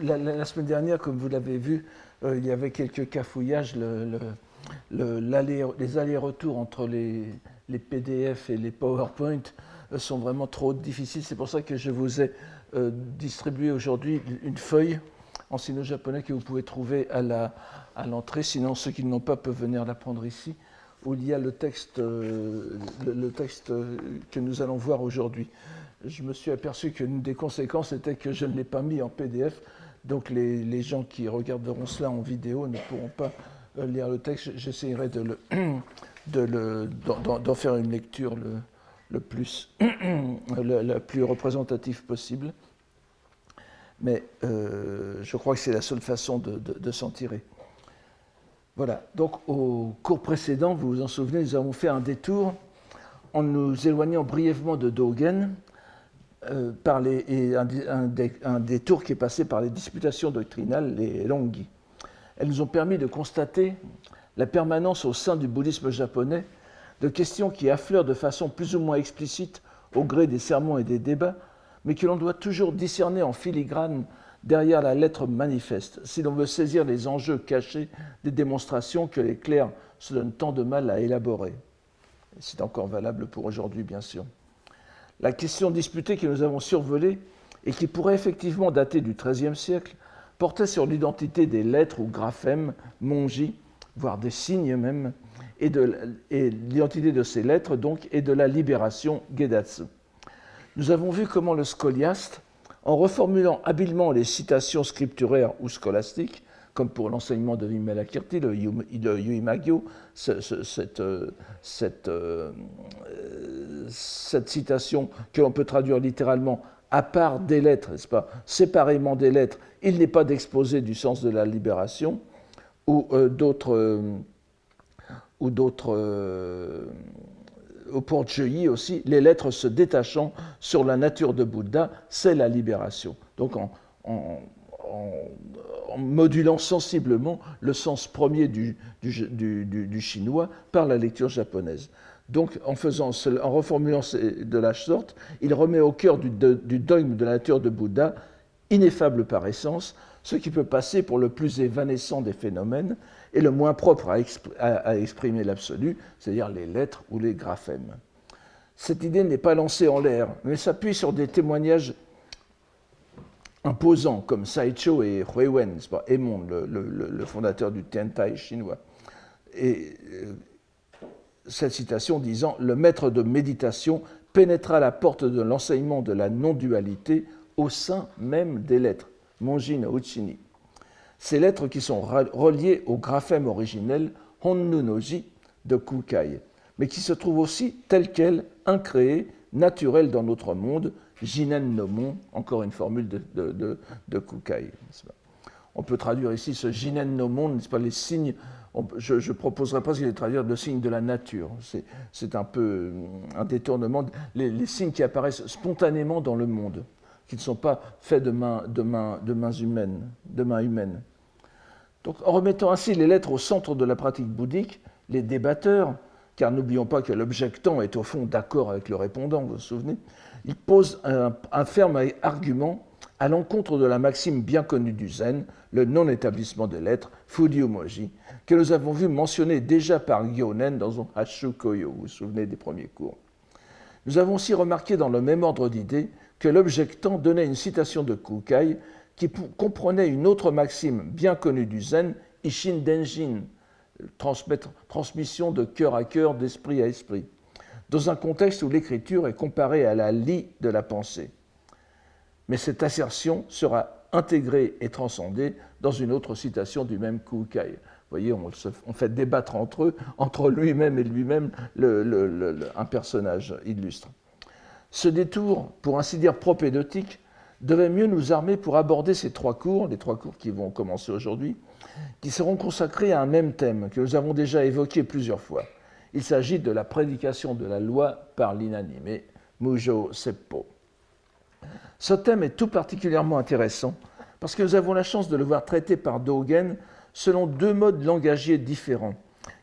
La semaine dernière, comme vous l'avez vu, il y avait quelques cafouillages. Les allers-retours entre les PDF et les PowerPoint sont vraiment trop difficiles. C'est pour ça que je vous ai distribué aujourd'hui une feuille en sino-japonais que vous pouvez trouver à l'entrée. Sinon, ceux qui ne l'ont pas peuvent venir la prendre ici, où il y a le texte que nous allons voir aujourd'hui. Je me suis aperçu qu'une des conséquences était que je ne l'ai pas mis en PDF, donc les gens qui regarderont cela en vidéo ne pourront pas lire le texte. J'essaierai d'en faire une lecture la plus représentative possible, mais je crois que c'est la seule façon de s'en tirer. Voilà, donc au cours précédent, vous vous en souvenez, nous avons fait un détour en nous éloignant brièvement de Dogen, un détour qui est passé par les disputations doctrinales, les Rongi. Elles nous ont permis de constater la permanence au sein du bouddhisme japonais de questions qui affleurent de façon plus ou moins explicite au gré des sermons et des débats, mais que l'on doit toujours discerner en filigrane derrière la lettre manifeste, si l'on veut saisir les enjeux cachés des démonstrations que les clercs se donnent tant de mal à élaborer. C'est encore valable pour aujourd'hui, bien sûr. La question disputée que nous avons survolée, et qui pourrait effectivement dater du XIIIe siècle, portait sur l'identité des lettres ou graphèmes, monji, voire des signes même, et l'identité de ces lettres, donc, et de la libération Gedatsu. Nous avons vu comment le scoliaste, en reformulant habilement les citations scripturaires ou scolastiques, comme pour l'enseignement de Vimalakirti, le Yuimagyo, cette citation que l'on peut traduire littéralement « à part des lettres », n'est-ce pas, séparément des lettres, il n'est pas d'exposé du sens de la libération, ou pour Chöyi aussi, les lettres se détachant sur la nature de Bouddha, c'est la libération. Donc en modulant sensiblement le sens premier du chinois par la lecture japonaise. Donc en reformulant de la sorte, il remet au cœur du dogme de la nature de Bouddha, ineffable par essence, ce qui peut passer pour le plus évanescent des phénomènes et le moins propre à exprimer l'absolu, c'est-à-dire les lettres ou les graphèmes. Cette idée n'est pas lancée en l'air, mais s'appuie sur des témoignages imposants, comme Saicho et Huiwen, Emon, le fondateur du Tiantai chinois. Et cette citation disant « Le maître de méditation pénétra la porte de l'enseignement de la non-dualité au sein même des lettres, Monji no Uchini ». Ces lettres qui sont reliées au graphème originel Honnu no Ji de Kukai, mais qui se trouvent aussi telles quelles, incréées, naturelles dans notre monde, Jinen no Mon, encore une formule de Kukai. On peut traduire ici ce Jinen no Mon, n'est-ce pas, les signes. Je ne proposerai pas de traduire le signe de la nature. C'est un peu un détournement. Les signes qui apparaissent spontanément dans le monde, qui ne sont pas faits de mains humaines. Donc, en remettant ainsi les lettres au centre de la pratique bouddhique, les débatteurs, car n'oublions pas que l'objectant est au fond d'accord avec le répondant, vous vous souvenez, ils posent un ferme argument à l'encontre de la maxime bien connue du Zen, le non-établissement des lettres, Furyu-moji, que nous avons vu mentionner déjà par Gyonen dans son Hashu Koyo, vous vous souvenez des premiers cours. Nous avons aussi remarqué dans le même ordre d'idées que l'objectant donnait une citation de Kukai qui comprenait une autre maxime bien connue du Zen, Ishin Denjin, transmission de cœur à cœur, d'esprit à esprit, dans un contexte où l'écriture est comparée à la lie de la pensée. Mais cette assertion sera intégrée et transcendée dans une autre citation du même Kukai. Vous voyez, on fait débattre entre lui-même et lui-même, un personnage illustre. Ce détour, pour ainsi dire propédeutique, devait mieux nous armer pour aborder les trois cours qui vont commencer aujourd'hui, qui seront consacrés à un même thème que nous avons déjà évoqué plusieurs fois. Il s'agit de la prédication de la loi par l'inanimé, Mujo Seppo. Ce thème est tout particulièrement intéressant parce que nous avons la chance de le voir traité par Dogen selon deux modes langagiers différents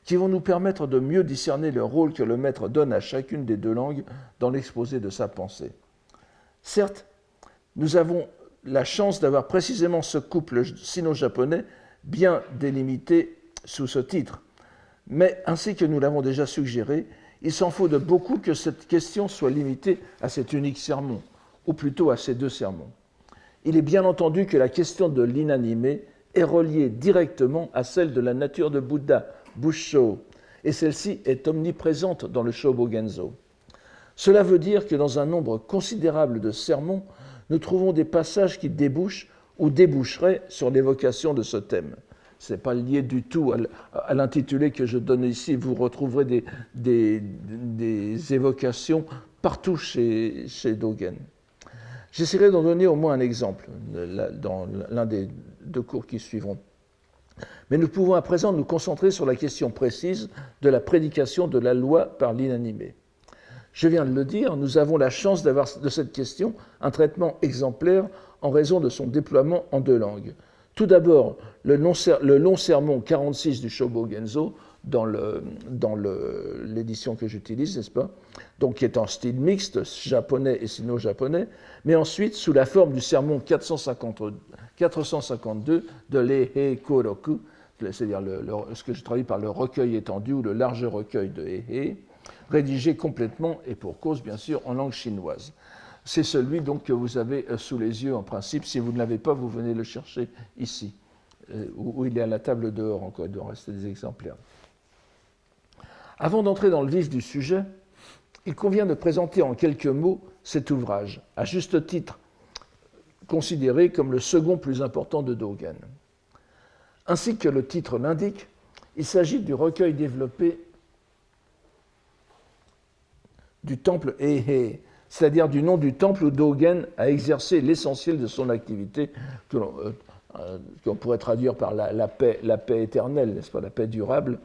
qui vont nous permettre de mieux discerner le rôle que le maître donne à chacune des deux langues dans l'exposé de sa pensée. Certes, nous avons la chance d'avoir précisément ce couple sino-japonais bien délimité sous ce titre. Mais ainsi que nous l'avons déjà suggéré, il s'en faut de beaucoup que cette question soit limitée à cet unique sermon, ou plutôt à ces deux sermons. Il est bien entendu que la question de l'inanimé est reliée directement à celle de la nature de Bouddha, Bussho, et celle-ci est omniprésente dans le Shobogenzo. Cela veut dire que dans un nombre considérable de sermons, nous trouvons des passages qui débouchent ou déboucheraient sur l'évocation de ce thème. Ce n'est pas lié du tout à l'intitulé que je donne ici. Vous retrouverez des évocations partout chez Dogen. J'essaierai d'en donner au moins un exemple dans l'un des deux cours qui suivront. Mais nous pouvons à présent nous concentrer sur la question précise de la prédication de la loi par l'inanimé. Je viens de le dire, nous avons la chance d'avoir de cette question un traitement exemplaire en raison de son déploiement en deux langues. Tout d'abord, le long sermon 46 du Shobogenzo, dans l'édition que j'utilise, n'est-ce pas? Donc, qui est en style mixte, japonais et sino-japonais, mais ensuite sous la forme du sermon 452 de l'Eihei Koroku, c'est-à-dire ce que je traduis par le recueil étendu ou le large recueil de Eihei, rédigé complètement et pour cause, bien sûr, en langue chinoise. C'est celui donc que vous avez sous les yeux en principe. Si vous ne l'avez pas, vous venez le chercher ici, où il est à la table dehors encore. Il doit en rester des exemplaires. Avant d'entrer dans le vif du sujet, il convient de présenter en quelques mots cet ouvrage, à juste titre considéré comme le second plus important de Dogen. Ainsi que le titre l'indique, il s'agit du recueil développé du temple Eihei, c'est-à-dire du nom du temple où Dogen a exercé l'essentiel de son activité, qu'on pourrait traduire par la paix éternelle, n'est-ce pas, la paix durable,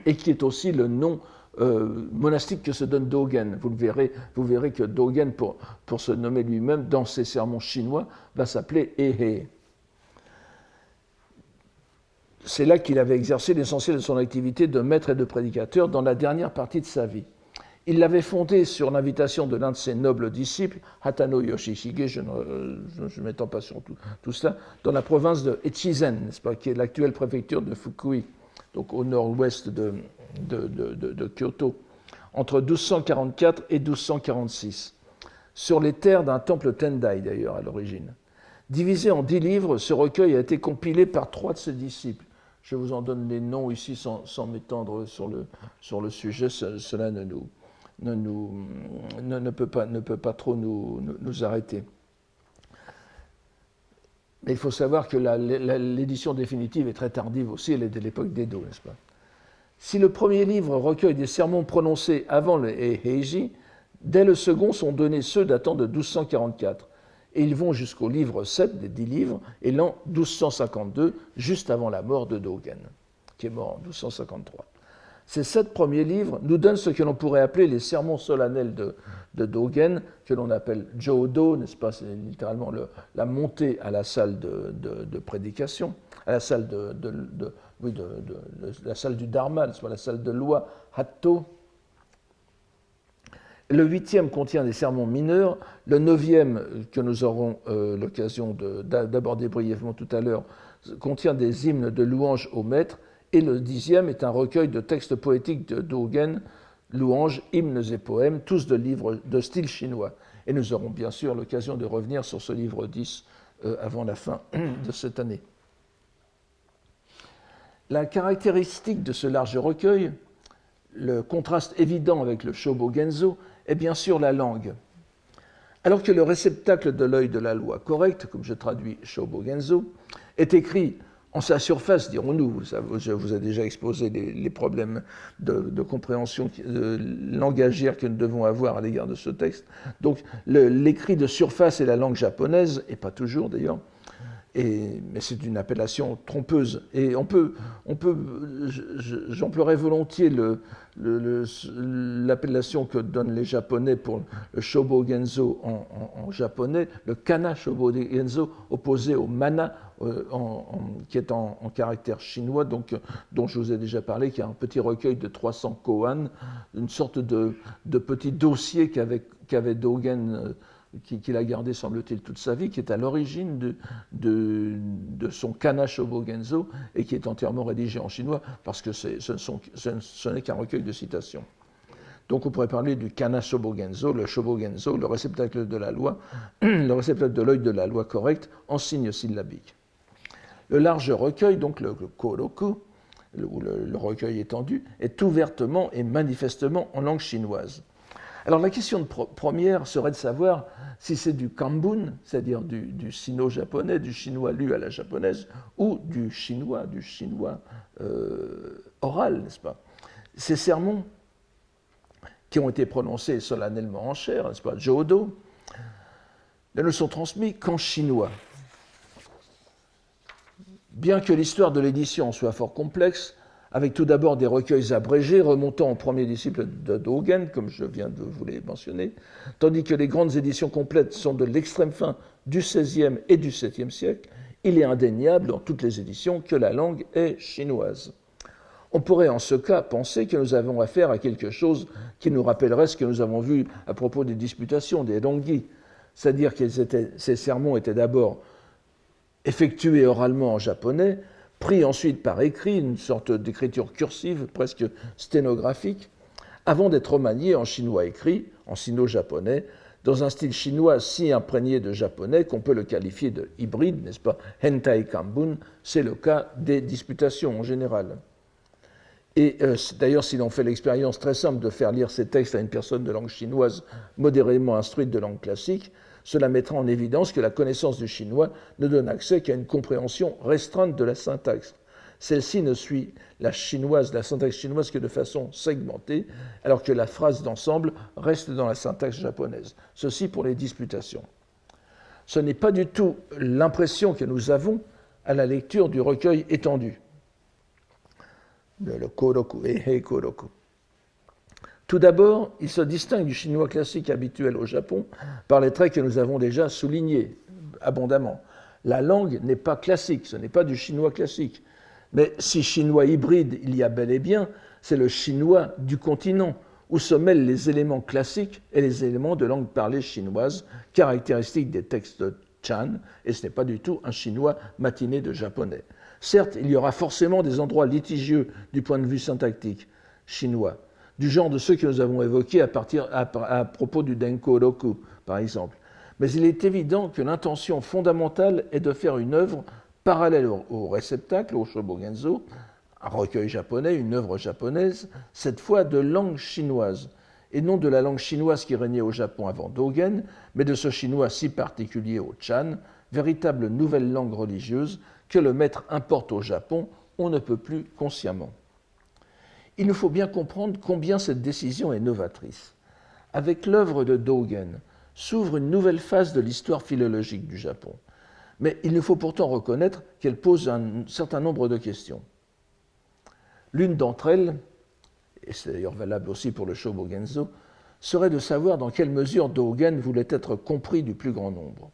et qui est aussi le nom monastique que se donne Dogen. Vous verrez que Dogen, pour se nommer lui-même, dans ses sermons chinois, va s'appeler Eihei. C'est là qu'il avait exercé l'essentiel de son activité de maître et de prédicateur dans la dernière partie de sa vie. Il l'avait fondé sur l'invitation de l'un de ses nobles disciples, Hatano Yoshihige, je ne m'étends pas sur tout cela, dans la province de Echizen, n'est-ce pas, qui est l'actuelle préfecture de Fukui, donc au nord-ouest de Kyoto, entre 1244 et 1246, sur les terres d'un temple Tendai d'ailleurs à l'origine. Divisé en 10 livres, ce recueil a été compilé par 3 de ses disciples. Je vous en donne les noms ici sans m'étendre sur le sujet, cela ne peut pas trop nous arrêter. Mais il faut savoir que l'édition définitive est très tardive aussi, elle est de l'époque d'Edo, n'est-ce pas? Si le premier livre recueille des sermons prononcés avant le Heiji, dès le second sont donnés ceux datant de 1244, et ils vont jusqu'au livre 7 des 10 livres, et l'an 1252, juste avant la mort de Dogen, qui est mort en 1253. Ces 7 premiers livres nous donnent ce que l'on pourrait appeler les sermons solennels de Dogen, que l'on appelle Jodo, n'est-ce pas? C'est littéralement la montée à la salle de prédication, à la salle la salle du Dharma, n'est-ce pas? La salle de loi, Hatto. Le 8e contient des sermons mineurs, le 9e, que nous aurons l'occasion d'aborder brièvement tout à l'heure, contient des hymnes de louange au maître, et le 10e est un recueil de textes poétiques de Dogen, louanges, hymnes et poèmes, tous de livres de style chinois. Et nous aurons bien sûr l'occasion de revenir sur ce livre 10 avant la fin de cette année. La caractéristique de ce large recueil, le contraste évident avec le Shobogenzo, est bien sûr la langue. Alors que le réceptacle de l'œil de la loi correcte, comme je traduis Shobogenzo, est écrit en sa surface, dirons-nous. Je vous ai déjà exposé les problèmes de compréhension langagière que nous devons avoir à l'égard de ce texte. Donc l'écrit de surface est la langue japonaise, et pas toujours d'ailleurs, mais c'est une appellation trompeuse. Et j'emploierais volontiers l'appellation que donnent les Japonais pour le Shobogenzo en japonais, le Kana Shobogenzo, opposé au Mana, qui est en caractère chinois, donc, dont je vous ai déjà parlé, qui est un petit recueil de 300 koan, une sorte de petit dossier qu'avait Dogen qu'il a gardé, semble-t-il, toute sa vie, qui est à l'origine de son Kana Shobogenzo et qui est entièrement rédigé en chinois parce que ce n'est qu'un recueil de citations. Donc on pourrait parler du Kana Shobogenzo, le réceptacle de la loi, le réceptacle de l'œil de la loi correcte en signes syllabiques. Le large recueil, donc le Koroku, le recueil étendu, est ouvertement et manifestement en langue chinoise. Alors la question première serait de savoir si c'est du Kanbun, c'est-à-dire du sino-japonais, du chinois lu à la japonaise, ou du chinois oral, n'est-ce pas? Ces sermons qui ont été prononcés solennellement en chair, n'est-ce pas, Jodo, ne sont transmis qu'en chinois. Bien que l'histoire de l'édition soit fort complexe, avec tout d'abord des recueils abrégés remontant au premier disciple de Dogen, comme je viens de vous les mentionner, tandis que les grandes éditions complètes sont de l'extrême fin du XVIe et du VIIe siècle, il est indéniable dans toutes les éditions que la langue est chinoise. On pourrait en ce cas penser que nous avons affaire à quelque chose qui nous rappellerait ce que nous avons vu à propos des disputations, des Rongyi, c'est-à-dire que ces sermons étaient d'abord effectués oralement en japonais, pris ensuite par écrit, une sorte d'écriture cursive, presque sténographique, avant d'être remaniés en chinois écrit, en sino-japonais, dans un style chinois si imprégné de japonais qu'on peut le qualifier de hybride, n'est-ce pas? Hentai Kanbun, c'est le cas des disputations en général. Et d'ailleurs, si l'on fait l'expérience très simple de faire lire ces textes à une personne de langue chinoise modérément instruite de langue classique, cela mettra en évidence que la connaissance du chinois ne donne accès qu'à une compréhension restreinte de la syntaxe. Celle-ci ne suit la syntaxe chinoise que de façon segmentée, alors que la phrase d'ensemble reste dans la syntaxe japonaise. Ceci pour les disputations. Ce n'est pas du tout l'impression que nous avons à la lecture du recueil étendu, le Koroku, Eihei Koroku. Tout d'abord, il se distingue du chinois classique habituel au Japon par les traits que nous avons déjà soulignés abondamment. La langue n'est pas classique, ce n'est pas du chinois classique. Mais si chinois hybride il y a bel et bien, c'est le chinois du continent, où se mêlent les éléments classiques et les éléments de langue parlée chinoise, caractéristiques des textes Chan, et ce n'est pas du tout un chinois matiné de japonais. Certes, il y aura forcément des endroits litigieux du point de vue syntactique chinois, du genre de ceux que nous avons évoqués à propos du Denko-roku, par exemple. Mais il est évident que l'intention fondamentale est de faire une œuvre parallèle au réceptacle, au Shobogenzo, un recueil japonais, une œuvre japonaise, cette fois de langue chinoise, et non de la langue chinoise qui régnait au Japon avant Dogen, mais de ce chinois si particulier au Chan, véritable nouvelle langue religieuse que le maître importe au Japon, on ne peut plus consciemment. Il nous faut bien comprendre combien cette décision est novatrice. Avec l'œuvre de Dogen s'ouvre une nouvelle phase de l'histoire philologique du Japon. Mais il nous faut pourtant reconnaître qu'elle pose un certain nombre de questions. L'une d'entre elles, et c'est d'ailleurs valable aussi pour le Shobogenzo, serait de savoir dans quelle mesure Dogen voulait être compris du plus grand nombre.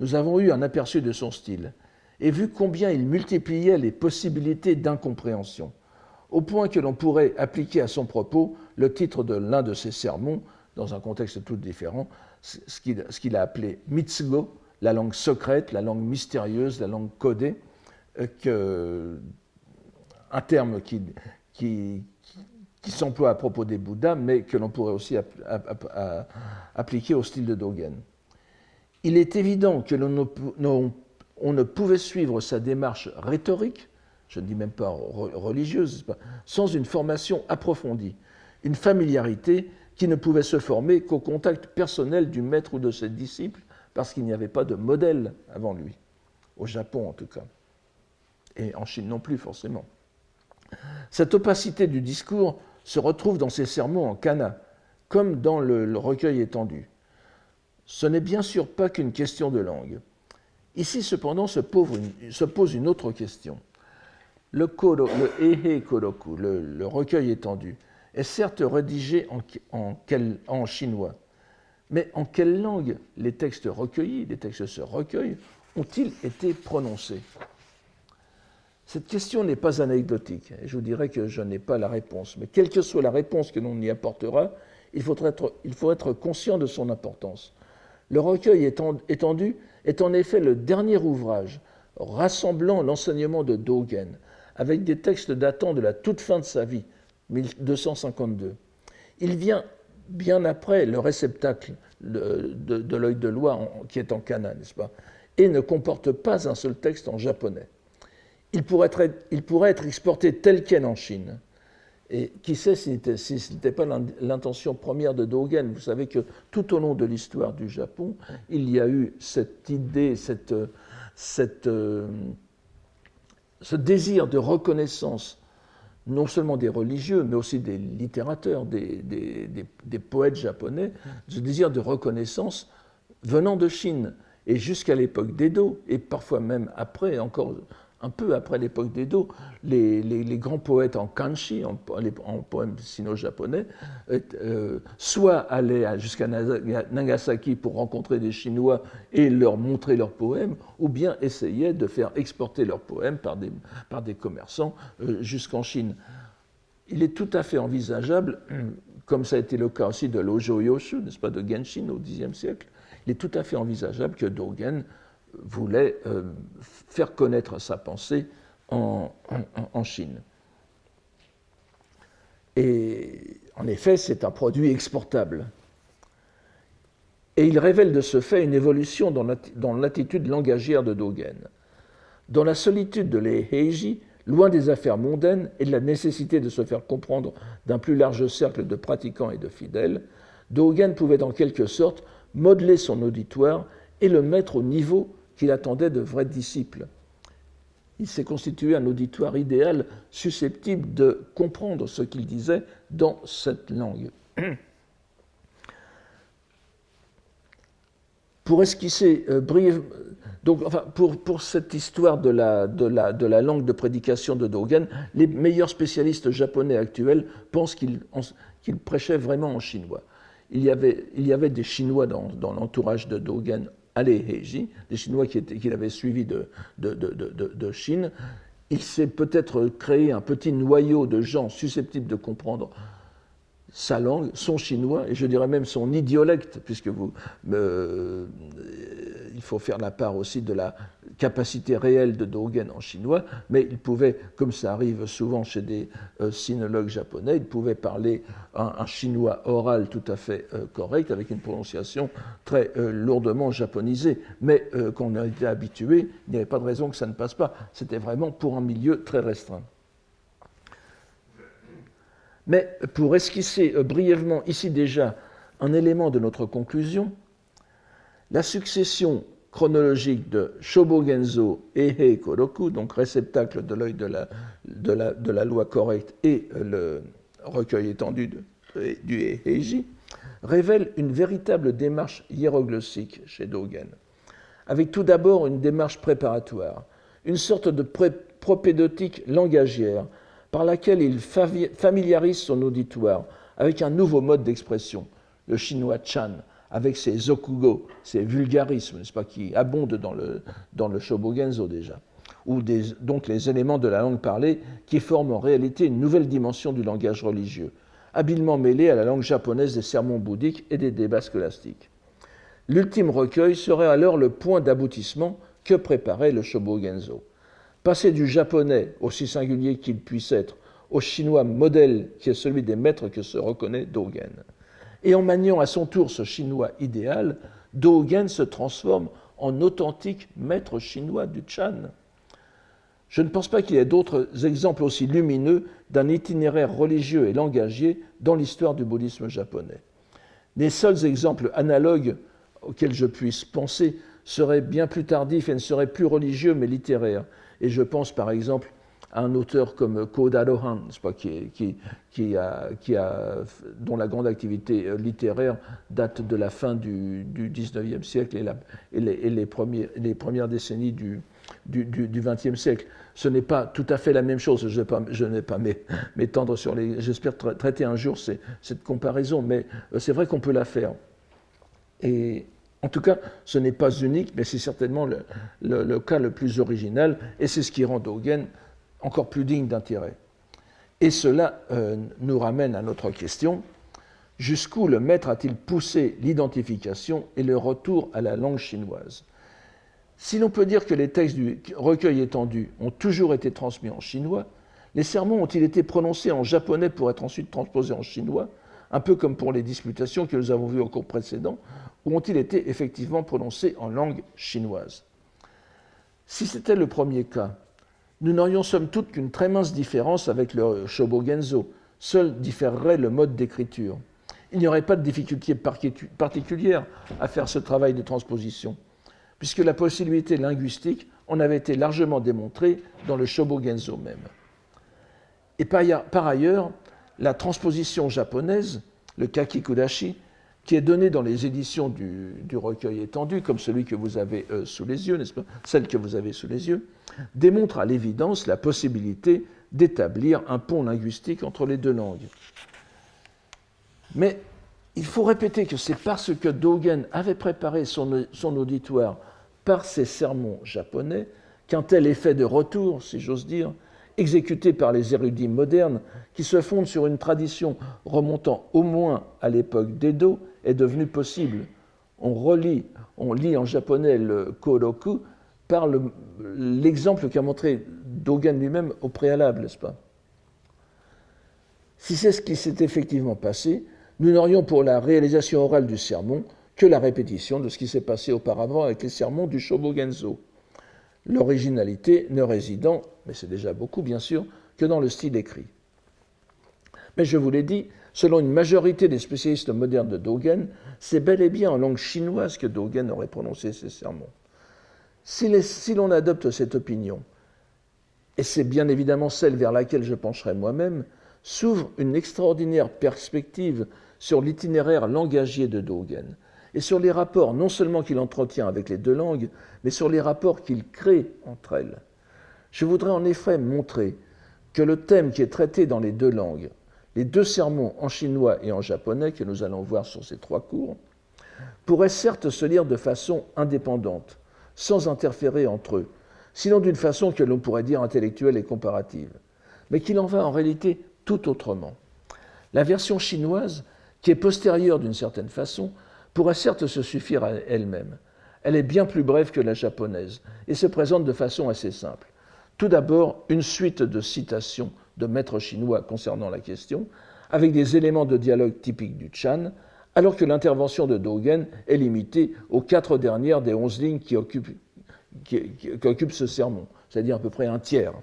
Nous avons eu un aperçu de son style et vu combien il multipliait les possibilités d'incompréhension, au point que l'on pourrait appliquer à son propos le titre de l'un de ses sermons, dans un contexte tout différent, ce qu'il a appelé Mitsugo, la langue secrète, la langue mystérieuse, la langue codée, un terme qui s'emploie à propos des Bouddhas, mais que l'on pourrait aussi appliquer au style de Dogen. Il est évident que on ne pouvait suivre sa démarche rhétorique, je ne dis même pas religieuse, sans une formation approfondie, une familiarité qui ne pouvait se former qu'au contact personnel du maître ou de ses disciples, parce qu'il n'y avait pas de modèle avant lui, au Japon en tout cas, et en Chine non plus forcément. Cette opacité du discours se retrouve dans ses sermons en kana, comme dans le recueil étendu. Ce n'est bien sûr pas qu'une question de langue. Ici cependant se pose une autre question. Le Eihei Koroku, le recueil étendu, est certes rédigé en chinois, mais en quelle langue les textes recueillis, les textes de ce recueil, ont-ils été prononcés? Cette question n'est pas anecdotique, et je vous dirais que je n'ai pas la réponse. Mais quelle que soit la réponse que l'on y apportera, il faut être conscient de son importance. Le recueil étendu est en effet le dernier ouvrage rassemblant l'enseignement de Dogen, avec des textes datant de la toute fin de sa vie, 1252. Il vient bien après le réceptacle de l'œil de loi qui est en kana, n'est-ce pas, et ne comporte pas un seul texte en japonais. Il pourrait être exporté tel quel en Chine. Et qui sait si ce n'était pas l'intention première de Dogen. Vous savez que tout au long de l'histoire du Japon, il y a eu cette idée, ce désir de reconnaissance, non seulement des religieux, mais aussi des littérateurs, des poètes japonais, ce désir de reconnaissance venant de Chine. Et jusqu'à l'époque d'Edo, et parfois même après, encore un peu après l'époque d'Edo, les grands poètes en kanji, en poèmes sino-japonais, soit allaient jusqu'à Nagasaki pour rencontrer des Chinois et leur montrer leurs poèmes, ou bien essayaient de faire exporter leurs poèmes par des commerçants jusqu'en Chine. Il est tout à fait envisageable, comme ça a été le cas aussi de l'Ojo Yoshu, n'est-ce pas, de Genshin au Xe siècle, il est tout à fait envisageable que Dogen voulait faire connaître sa pensée en Chine. Et en effet, c'est un produit exportable. Et il révèle de ce fait une évolution dans l'attitude langagière de Dogen. Dans la solitude de l'Eiheiji, loin des affaires mondaines et de la nécessité de se faire comprendre d'un plus large cercle de pratiquants et de fidèles, Dogen pouvait en quelque sorte modeler son auditoire et le mettre au niveau qu'il attendait de vrais disciples. Il s'est constitué un auditoire idéal susceptible de comprendre ce qu'il disait dans cette langue. Pour esquisser brièvement, donc, enfin, pour cette histoire de la langue de prédication de Dogen, les meilleurs spécialistes japonais actuels pensent qu'il prêchait vraiment en chinois. Il y avait des Chinois dans l'entourage de Dogen à l'Eiheiji, des Chinois qu'il avait suivis de Chine. Il s'est peut-être créé un petit noyau de gens susceptibles de comprendre sa langue, son chinois, et je dirais même son idiolecte, puisque il faut faire la part aussi de la capacité réelle de Dogen en chinois, mais il pouvait, comme ça arrive souvent chez des sinologues japonais, il pouvait parler un chinois oral tout à fait correct, avec une prononciation très lourdement japonisée, mais qu'on a été habitué, il n'y avait pas de raison que ça ne passe pas. C'était vraiment pour un milieu très restreint. Mais pour esquisser brièvement ici déjà un élément de notre conclusion, la succession chronologique de Shobogenzo Eihei Koroku, donc réceptacle de l'œil de la loi correcte, et le recueil étendu du Eiheiji, révèle une véritable démarche hiéroglyphique chez Dogen, avec tout d'abord une démarche préparatoire, une sorte de propédeutique langagière, par laquelle il familiarise son auditoire avec un nouveau mode d'expression, le chinois Chan, avec ses zokugo, ses vulgarismes, n'est-ce pas, qui abondent dans le Shobogenzo déjà, ou donc les éléments de la langue parlée qui forment en réalité une nouvelle dimension du langage religieux, habilement mêlée à la langue japonaise des sermons bouddhiques et des débats scolastiques. L'ultime recueil serait alors le point d'aboutissement que préparait le Shobogenzo. Passer du japonais, aussi singulier qu'il puisse être, au chinois modèle qui est celui des maîtres que se reconnaît Dogen. Et en maniant à son tour ce chinois idéal, Dogen se transforme en authentique maître chinois du Chan. Je ne pense pas qu'il y ait d'autres exemples aussi lumineux d'un itinéraire religieux et langagier dans l'histoire du bouddhisme japonais. Les seuls exemples analogues auxquels je puisse penser seraient bien plus tardifs et ne seraient plus religieux mais littéraires. Et je pense par exemple à un auteur comme Kodaro Han, dont la grande activité littéraire date de la fin du XIXe siècle et les premières décennies du XXe siècle. Ce n'est pas tout à fait la même chose, je ne vais pas m'étendre sur les... J'espère traiter un jour cette comparaison, mais c'est vrai qu'on peut la faire. Et en tout cas, ce n'est pas unique, mais c'est certainement le cas le plus original, et c'est ce qui rend Dogen encore plus digne d'intérêt. Et cela nous ramène à notre question. Jusqu'où le maître a-t-il poussé l'identification et le retour à la langue chinoise? Si l'on peut dire que les textes du recueil étendu ont toujours été transmis en chinois, les sermons ont-ils été prononcés en japonais pour être ensuite transposés en chinois, un peu comme pour les disputations que nous avons vues au cours précédent, ou ont-ils été effectivement prononcés en langue chinoise? Si c'était le premier cas, nous n'aurions somme toute qu'une très mince différence avec le Shobogenzo. Seul différerait le mode d'écriture. Il n'y aurait pas de difficulté particulière à faire ce travail de transposition, puisque la possibilité linguistique en avait été largement démontrée dans le Shobogenzo même. Et par ailleurs, la transposition japonaise, le kakikudashi, qui est donnée dans les éditions du recueil étendu, comme celui que vous avez sous les yeux, n'est-ce pas, celle que vous avez sous les yeux, démontre à l'évidence la possibilité d'établir un pont linguistique entre les deux langues. Mais il faut répéter que c'est parce que Dogen avait préparé son auditoire par ses sermons japonais qu'un tel effet de retour, si j'ose dire, exécuté par les érudits modernes, qui se fondent sur une tradition remontant au moins à l'époque d'Edo, est devenu possible. On lit en japonais le Koroku par l'exemple qu'a montré Dogen lui-même au préalable, n'est-ce pas? Si c'est ce qui s'est effectivement passé, nous n'aurions pour la réalisation orale du sermon que la répétition de ce qui s'est passé auparavant avec les sermons du Shobogenzo. L'originalité ne résidant, mais c'est déjà beaucoup bien sûr, que dans le style écrit. Mais je vous l'ai dit, selon une majorité des spécialistes modernes de Dogen, c'est bel et bien en langue chinoise que Dogen aurait prononcé ses sermons. Si l'on adopte cette opinion, et c'est bien évidemment celle vers laquelle je pencherai moi-même, s'ouvre une extraordinaire perspective sur l'itinéraire langagier de Dogen, et sur les rapports non seulement qu'il entretient avec les deux langues, mais sur les rapports qu'il crée entre elles. Je voudrais en effet montrer que le thème qui est traité dans les deux langues, les deux sermons en chinois et en japonais que nous allons voir sur ces trois cours, pourraient certes se lire de façon indépendante, sans interférer entre eux, sinon d'une façon que l'on pourrait dire intellectuelle et comparative, mais qu'il en va en réalité tout autrement. La version chinoise, qui est postérieure d'une certaine façon, pourrait certes se suffire à elle-même. Elle est bien plus brève que la japonaise et se présente de façon assez simple. Tout d'abord, une suite de citations de maîtres chinois concernant la question, avec des éléments de dialogue typiques du Chan, alors que l'intervention de Dogen est limitée aux 4 dernières des 11 lignes qui occupent ce sermon, c'est-à-dire à peu près un tiers.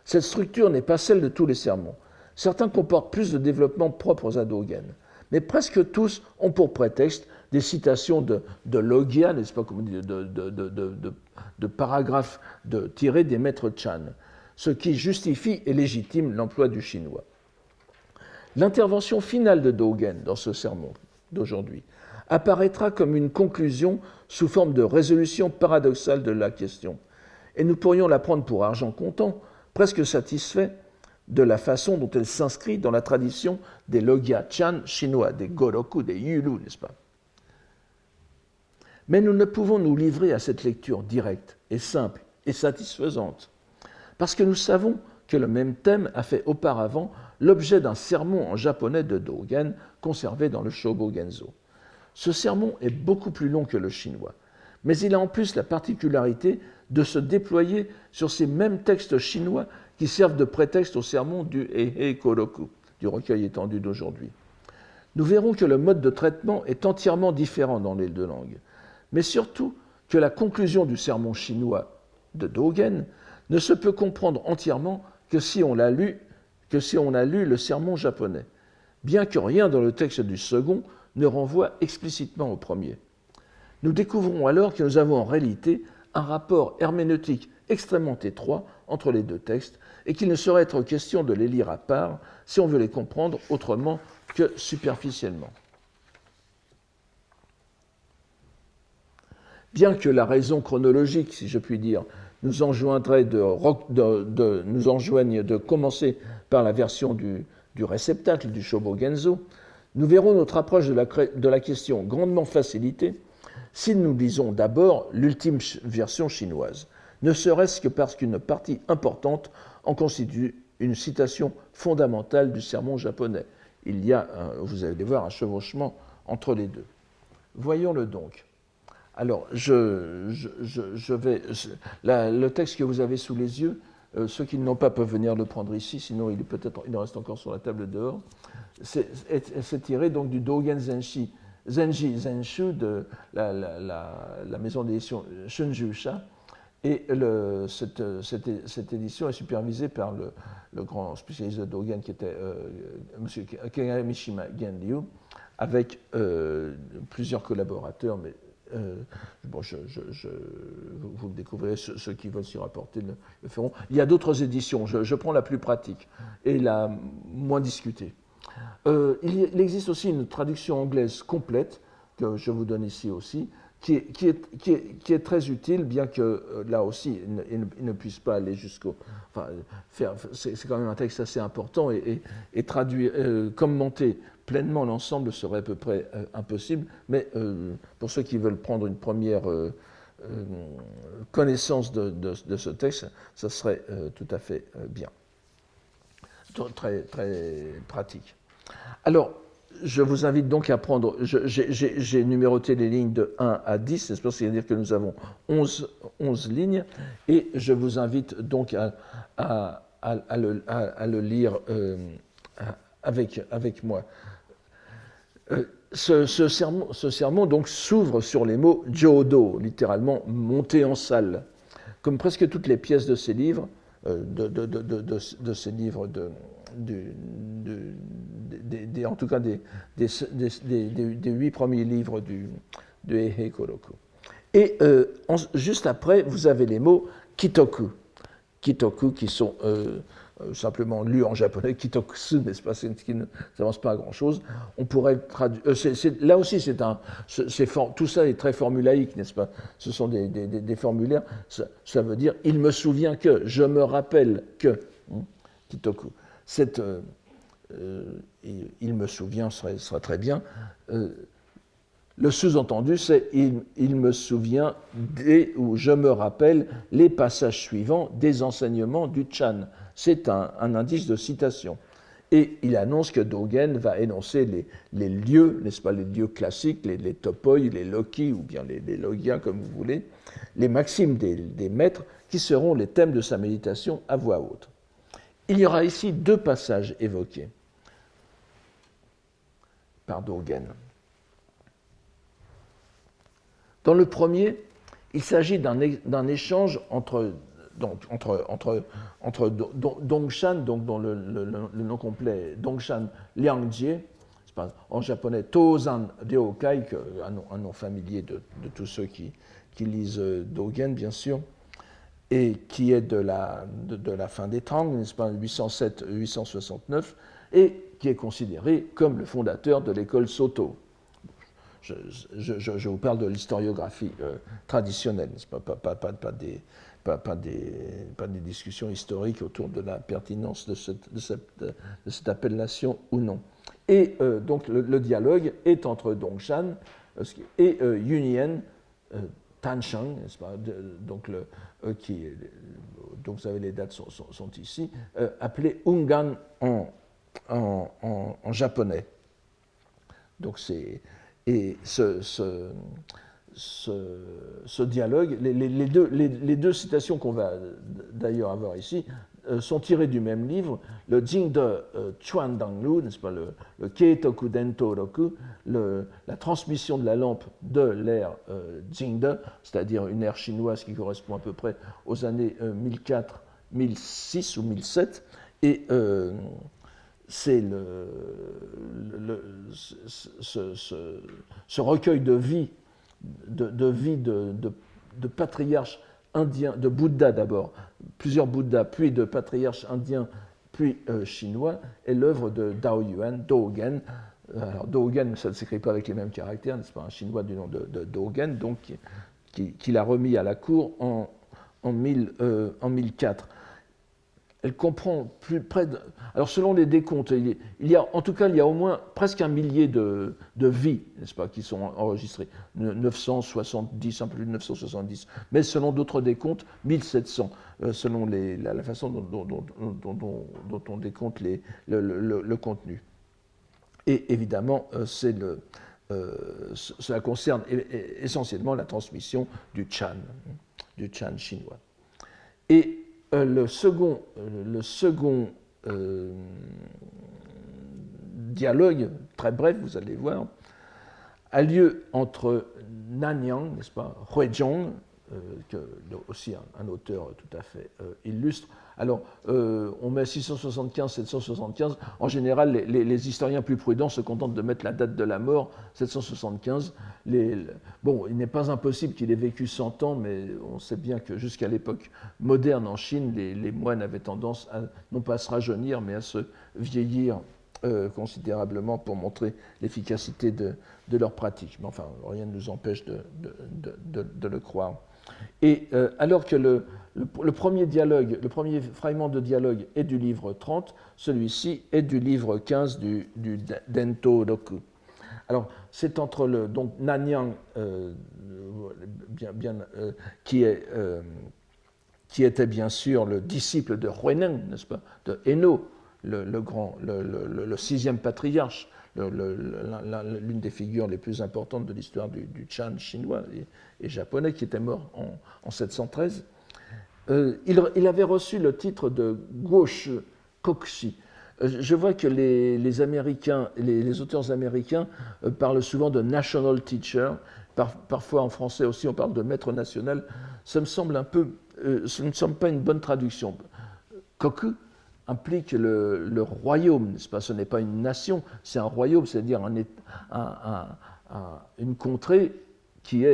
Cette structure n'est pas celle de tous les sermons. Certains comportent plus de développements propres à Dogen, mais presque tous ont pour prétexte des citations de logia, n'est-ce pas, comme on dit, de paragraphes tirés des maîtres Chan, ce qui justifie et légitime l'emploi du chinois. L'intervention finale de Dogen dans ce sermon d'aujourd'hui apparaîtra comme une conclusion sous forme de résolution paradoxale de la question, et nous pourrions la prendre pour argent comptant, presque satisfait de la façon dont elle s'inscrit dans la tradition des logia Chan chinois, des Goroku, des Yulu, n'est-ce pas? Mais nous ne pouvons nous livrer à cette lecture directe et simple et satisfaisante, parce que nous savons que le même thème a fait auparavant l'objet d'un sermon en japonais de Dogen conservé dans le Shobogenzo. Ce sermon est beaucoup plus long que le chinois, mais il a en plus la particularité de se déployer sur ces mêmes textes chinois qui servent de prétexte au sermon du Heihei Koroku, du recueil étendu d'aujourd'hui. Nous verrons que le mode de traitement est entièrement différent dans les deux langues, mais surtout que la conclusion du sermon chinois de Dogen ne se peut comprendre entièrement que si on a lu le sermon japonais, bien que rien dans le texte du second ne renvoie explicitement au premier. Nous découvrons alors que nous avons en réalité un rapport herméneutique extrêmement étroit entre les deux textes et qu'il ne saurait être question de les lire à part si on veut les comprendre autrement que superficiellement. Bien que la raison chronologique, si je puis dire, nous enjoigne de commencer par la version du réceptacle du Shobogenzo, nous verrons notre approche de la question grandement facilitée si nous lisons d'abord l'ultime version chinoise, ne serait-ce que parce qu'une partie importante en constitue une citation fondamentale du sermon japonais. il y a, vous allez voir, un chevauchement entre les deux. Voyons-le donc. Alors, le texte que vous avez sous les yeux, ceux qui ne l'ont pas peuvent venir le prendre ici, sinon il reste encore sur la table dehors. C'est tiré donc du Dogen Zenji Zenshu de la maison d'édition Shunjusha. Et cette édition est supervisée par le grand spécialiste de Dogen qui était M. Kagamishima Genryu, avec plusieurs collaborateurs, mais bon, vous le découvrirez, ceux qui veulent s'y rapporter le feront. Il y a d'autres éditions, je prends la plus pratique et la moins discutée. Il existe aussi une traduction anglaise complète, que je vous donne ici aussi, qui est très utile, bien que là aussi, il ne puisse pas aller jusqu'au... Enfin, c'est quand même un texte assez important, et traduire, commenter pleinement l'ensemble serait à peu près impossible, mais pour ceux qui veulent prendre une première connaissance de ce texte, ça serait tout à fait bien. Très, très pratique. Alors, je vous invite donc à prendre, j'ai numéroté les lignes de 1 à 10, c'est-à-dire que nous avons 11 lignes, et je vous invite donc à le lire avec moi. Ce sermon donc s'ouvre sur les mots Jodo, littéralement monter en salle. Comme presque toutes les pièces de ces livres, de ces livres en tout cas des 8 premiers livres du Eihei Koroku. Et juste après, vous avez les mots Kitoku. Kitoku qui sont simplement lus en japonais, Kitokusu, n'est-ce pas, qui ne s'avance pas à grand-chose. On pourrait traduire... là aussi, tout ça est très formulaïque, n'est-ce pas? Ce sont des formulaires. Ça veut dire « il me souvient que »,« je me rappelle que ». Kitoku. Il me souvient sera très bien. Le sous-entendu, c'est il me souvient ou je me rappelle les passages suivants des enseignements du Chan. C'est un indice de citation. Et il annonce que Dogen va énoncer les lieux, n'est-ce pas, les lieux classiques, les topoi, les loki, ou bien les logia, comme vous voulez, les maximes des maîtres, qui seront les thèmes de sa méditation à voix haute. Il y aura ici 2 passages évoqués par Dogen. Dans le premier, il s'agit d'un échange entre Dongshan, donc dont le nom complet est Dongshan Liangjie, en japonais Tozan Ryokai, un nom familier de tous ceux qui lisent Dogen, bien sûr, et qui est de la fin des Tang, n'est-ce pas, 807-869, et qui est considéré comme le fondateur de l'école Soto. Je vous parle de l'historiographie traditionnelle, pas des discussions historiques autour de la pertinence de cette appellation ou non. Et donc le dialogue est entre Dongshan et Yunien Tansheng, n'est-ce pas, donc vous savez les dates sont ici, appelé Ungan en japonais. Donc et ce dialogue, les deux citations qu'on va d'ailleurs avoir ici sont tirées du même livre, le Jingde Chuan Danglu, n'est-ce pas, le Keitoku Dento Roku, la transmission de la lampe de l'ère Jingde, c'est-à-dire une ère chinoise qui correspond à peu près aux années 1004, 1006 ou 1007, et c'est ce recueil de vie de patriarches indiens, de Bouddha d'abord, plusieurs Bouddhas, puis de patriarches indiens, puis chinois, est l'œuvre de Dao Yuan, Dogen. Alors Dogen, ça ne s'écrit pas avec les mêmes caractères, n'est-ce pas, un chinois du nom de Dogen, donc qui l'a remis à la cour en 1004. Elle comprend près de... Alors, selon les décomptes, il y a au moins presque 1 millier de vies, n'est-ce pas, qui sont enregistrées. 970, un peu plus de 970. Mais selon d'autres décomptes, 1700, selon la façon dont on décompte le contenu. Et évidemment, cela concerne essentiellement la transmission du Chan chinois. Et le second dialogue, très bref, vous allez voir, a lieu entre Nanyang, n'est-ce pas, Huizhong, aussi un auteur tout à fait illustre. Alors, on met 675, 775. En général, les historiens plus prudents se contentent de mettre la date de la mort, 775. Bon, il n'est pas impossible qu'il ait vécu 100 ans, mais on sait bien que jusqu'à l'époque moderne en Chine, les moines avaient tendance à non pas à se rajeunir, mais à se vieillir considérablement pour montrer l'efficacité de leur pratique. Mais enfin, rien ne nous empêche de le croire. Et alors que le premier fragment de dialogue est du livre 30, celui-ci est du livre 15 du Dento Roku. Alors, c'est entre donc Nanyang, qui était bien sûr le disciple de Huineng, n'est-ce pas, de Enno, le sixième patriarche, l'une des figures les plus importantes de l'histoire du Chan chinois et japonais, qui était mort en 713. Il avait reçu le titre de Guoshi Kokshi. Je vois que les Américains, les auteurs américains parlent souvent de national teacher. Parfois en français aussi on parle de maître national. Ça me semble ce ne semble pas une bonne traduction. Koku implique le royaume, n'est-ce pas? Ce n'est pas une nation, c'est un royaume, c'est-à-dire une contrée qui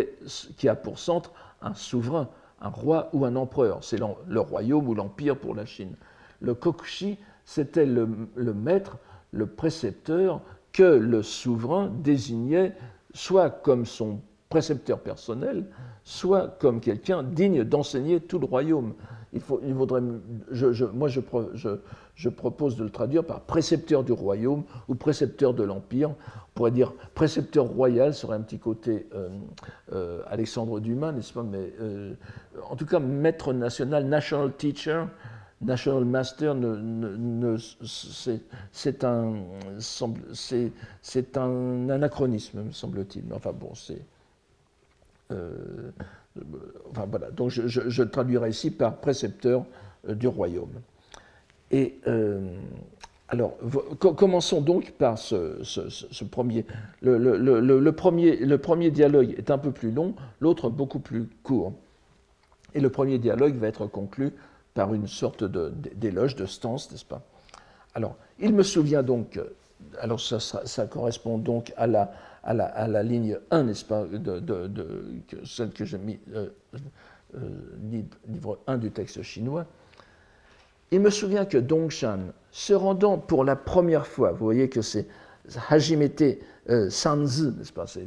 a pour centre un souverain, un roi ou un empereur. C'est le royaume ou l'empire pour la Chine. Le Kokushi, c'était le maître, le précepteur que le souverain désignait soit comme son précepteur personnel, soit comme quelqu'un digne d'enseigner tout le royaume. Moi, je propose de le traduire par précepteur du royaume ou précepteur de l'empire. On pourrait dire précepteur royal, serait un petit côté Alexandre Dumas, n'est-ce pas? Mais en tout cas, maître national, national teacher, national master, c'est un anachronisme, me semble-t-il. Enfin bon, c'est... enfin voilà, donc je traduirai ici par précepteur du royaume. Et alors, commençons donc par ce premier. Le premier dialogue est un peu plus long, l'autre beaucoup plus court. Et le premier dialogue va être conclu par une sorte d'éloge, de stance, n'est-ce pas? Alors, il me souvient donc, alors ça correspond donc à la ligne 1, n'est-ce pas, celle que j'ai mis, livre 1 du texte chinois. Il me souvient que Dongshan, se rendant pour la première fois, vous voyez que c'est Hajimete Sanzi, n'est-ce pas, c'est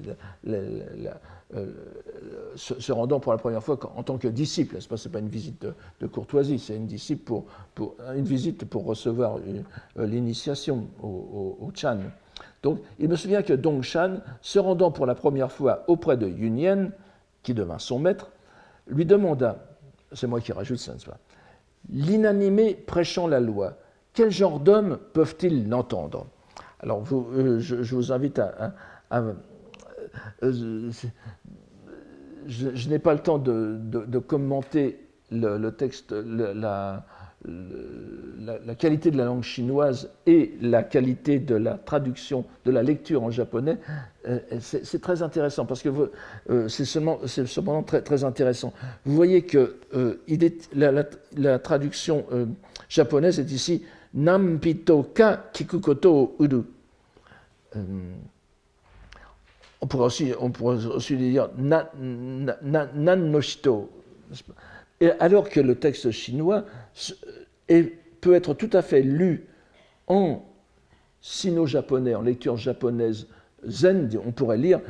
se rendant pour la première fois en tant que disciple, n'est-ce pas, c'est pas une visite de courtoisie, c'est une visite pour recevoir l'initiation au Chan. Donc, il me souvient que Dongshan, se rendant pour la première fois auprès de Yunyan, qui devint son maître, lui demanda, c'est moi qui rajoute ça, n'est-ce pas, l'inanimé prêchant la loi, quel genre d'hommes peuvent-ils l'entendre? Alors, je vous invite je n'ai pas le temps de commenter le texte, la qualité de la langue chinoise et la qualité de la traduction, de la lecture en japonais. C'est très intéressant parce que c'est cependant très, très intéressant. Vous voyez que la traduction japonaise est ici Nampito ka kikukoto o uru. On pourrait aussi dire nan no shito. Et alors que le texte chinois peut être tout à fait lu en sino-japonais, en lecture japonaise zen, on pourrait lire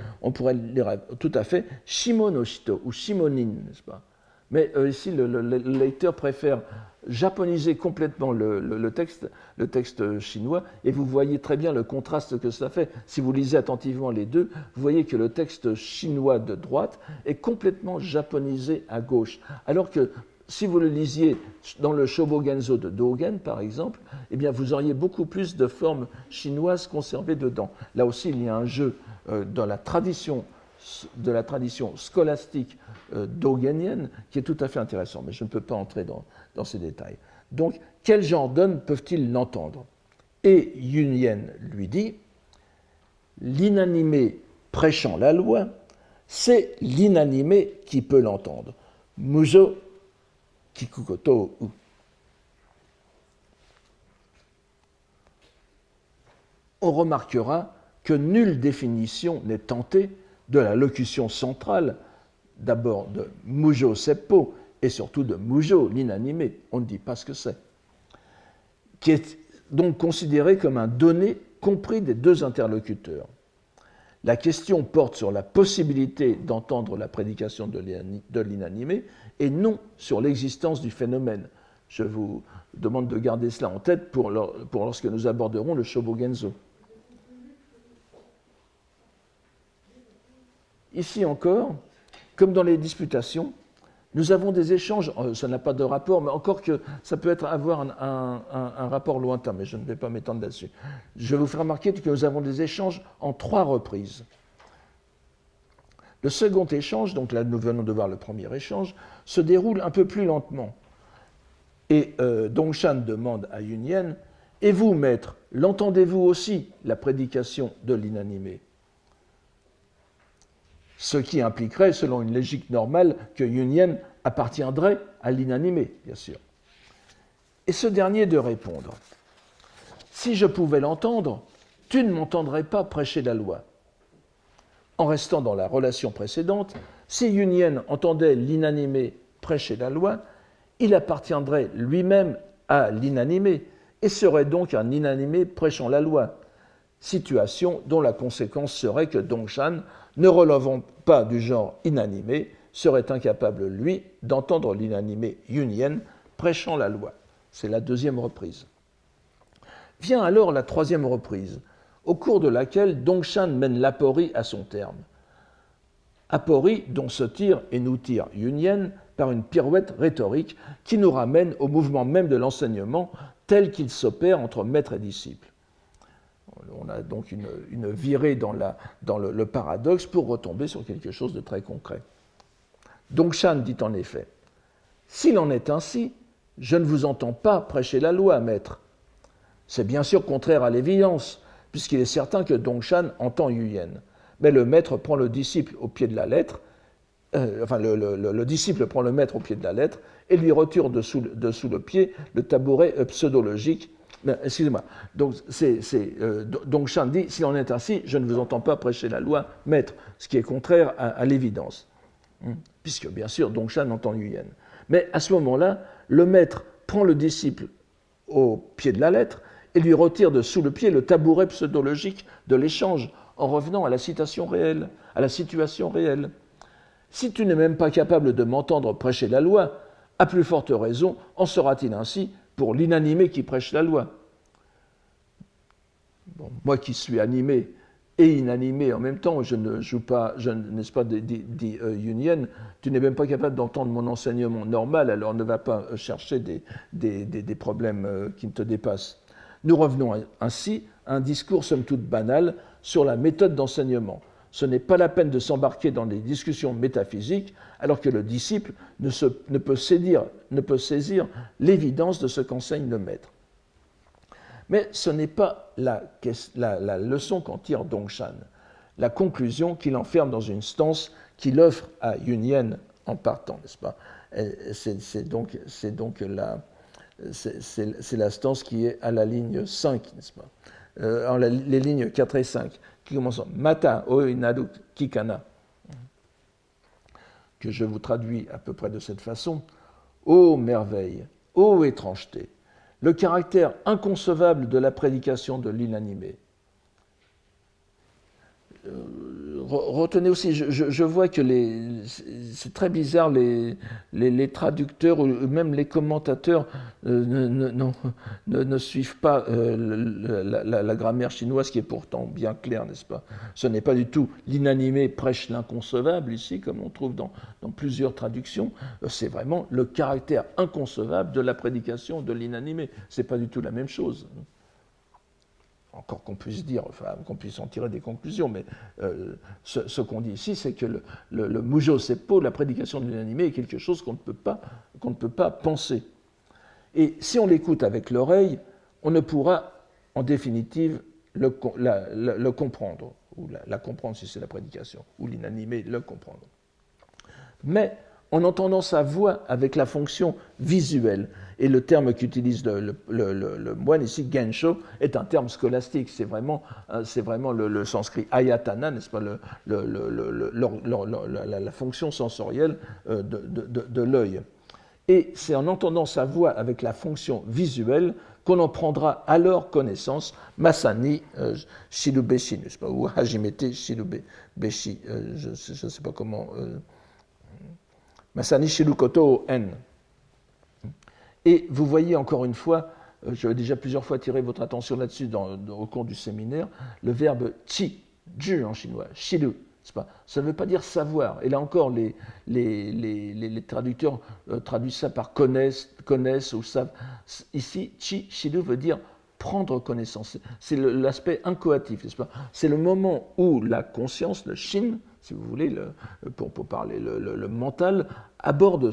tout à fait Shimo shito ou Shimonin, n'est-ce pas? Mais ici, le lecteur préfère japoniser complètement le texte chinois, et vous voyez très bien le contraste que cela fait. Si vous lisez attentivement les deux, vous voyez que le texte chinois de droite est complètement japonisé à gauche, alors que si vous le lisiez dans le Shobogenzo de Dogen, par exemple, eh bien, vous auriez beaucoup plus de formes chinoises conservées dedans. Là aussi, il y a un jeu de la tradition scolastique dogenienne qui est tout à fait intéressant, mais je ne peux pas entrer dans ces détails. Donc, quel genre d'hommes peuvent-ils l'entendre? Et Yunyen lui dit, l'inanimé prêchant la loi, c'est l'inanimé qui peut l'entendre. Mujo kikukoto u. On remarquera que nulle définition n'est tentée de la locution centrale, d'abord de Mujo Seppo et surtout de Mujo, l'inanimé, on ne dit pas ce que c'est, qui est donc considéré comme un donné compris des deux interlocuteurs. La question porte sur la possibilité d'entendre la prédication de l'inanimé et non sur l'existence du phénomène. Je vous demande de garder cela en tête pour lorsque nous aborderons le Shobogenzo. Ici encore, comme dans les disputations, nous avons des échanges, ça n'a pas de rapport, mais encore que ça peut avoir un rapport lointain, mais je ne vais pas m'étendre là-dessus. Je vais vous faire remarquer que nous avons des échanges en 3 reprises. Le second échange, donc là nous venons de voir le premier échange, se déroule un peu plus lentement. Et Dongshan demande à Yunyen, « Et vous, maître, l'entendez-vous aussi, la prédication de l'inanimé ?» Ce qui impliquerait, selon une logique normale, que Yunyen appartiendrait à l'inanimé, bien sûr. Et ce dernier de répondre, « Si je pouvais l'entendre, tu ne m'entendrais pas prêcher la loi. » En restant dans la relation précédente, si Yunyen entendait l'inanimé prêcher la loi, il appartiendrait lui-même à l'inanimé et serait donc un inanimé prêchant la loi, situation dont la conséquence serait que Dongshan, ne relevant pas du genre inanimé, serait incapable, lui, d'entendre l'inanimé Yunyen prêchant la loi. C'est la deuxième reprise. Vient alors la troisième reprise, au cours de laquelle Dongshan mène l'aporie à son terme. Aporie dont se tire et nous tire Yunyen par une pirouette rhétorique qui nous ramène au mouvement même de l'enseignement tel qu'il s'opère entre maître et disciple. On a donc une virée dans le paradoxe pour retomber sur quelque chose de très concret. Dongshan dit en effet, « S'il en est ainsi, je ne vous entends pas prêcher la loi, maître. C'est bien sûr contraire à l'évidence, puisqu'il est certain que Dongshan entend Yunyen. Mais le maître prend le disciple au pied de la lettre, le disciple prend le maître au pied de la lettre et lui retire dessous le pied le tabouret pseudologique. Excusez-moi. Donc, Dongshan dit, s'il en est ainsi, je ne vous entends pas prêcher la loi, maître, ce qui est contraire à l'évidence. Puisque, bien sûr, Dongshan entend Yunyen. Mais à ce moment-là, le maître prend le disciple au pied de la lettre et lui retire de sous le pied le tabouret pseudologique de l'échange, en revenant à la citation réelle, à la situation réelle. Si tu n'es même pas capable de m'entendre prêcher la loi, à plus forte raison en sera-t-il ainsi pour l'inanimé qui prêche la loi. Bon, moi qui suis animé et inanimé en même temps, je ne joue pas, n'est-ce pas, dit Yunyen, tu n'es même pas capable d'entendre mon enseignement normal, alors ne va pas chercher des problèmes qui ne te dépassent. Nous revenons ainsi à un discours somme toute banal sur la méthode d'enseignement. Ce n'est pas la peine de s'embarquer dans des discussions métaphysiques alors que le disciple ne peut saisir l'évidence de ce qu'enseigne le maître. Mais ce n'est pas la leçon qu'en tire Dongshan, la conclusion qu'il enferme dans une stance qu'il offre à Yunyen en partant, n'est-ce pas? C'est la stance qui est à la ligne 5, n'est-ce pas? Les lignes 4 et 5, qui commencent en Mata oinadu kikana, que je vous traduis à peu près de cette façon. Ô merveille, ô étrangeté, le caractère inconcevable de la prédication de l'inanimé. retenez aussi, je vois que c'est très bizarre, les traducteurs ou même les commentateurs ne suivent pas la grammaire chinoise qui est pourtant bien claire, n'est-ce pas? Ce n'est pas du tout l'inanimé prêche l'inconcevable ici, comme on trouve dans plusieurs traductions. C'est vraiment le caractère inconcevable de la prédication de l'inanimé. Ce n'est pas du tout la même chose. Encore qu'on puisse dire, enfin, qu'on puisse en tirer des conclusions, mais ce qu'on dit ici, c'est que le mujo seppo, la prédication de l'inanimé, est quelque chose qu'on ne peut pas penser. Et si on l'écoute avec l'oreille, on ne pourra, en définitive, le comprendre, ou la comprendre si c'est la prédication, ou l'inanimé le comprendre. Mais en entendant sa voix avec la fonction visuelle, et le terme qu'utilise le moine ici, gensho, est un terme scolastique, c'est vraiment le sanskrit ayatana, n'est-ce pas, la fonction sensorielle de l'œil. Et c'est en entendant sa voix avec la fonction visuelle qu'on en prendra alors connaissance, Masani Shirubeshi, n'est-ce pas, ou Hajimete Shirubeshi, je ne sais pas comment... Masani Shirukoto En. Et vous voyez encore une fois, j'avais déjà plusieurs fois attiré votre attention là-dessus au cours du séminaire, le verbe chi, ju en chinois, shiru, ça ne veut pas dire savoir. Et là encore, les traducteurs traduisent ça par connaissent ou savent. Ici, chi, shiru veut dire prendre connaissance. C'est l'aspect incoatif, n'est-ce pas? C'est le moment où la conscience, le shin, si vous voulez, pour parler le mental, aborde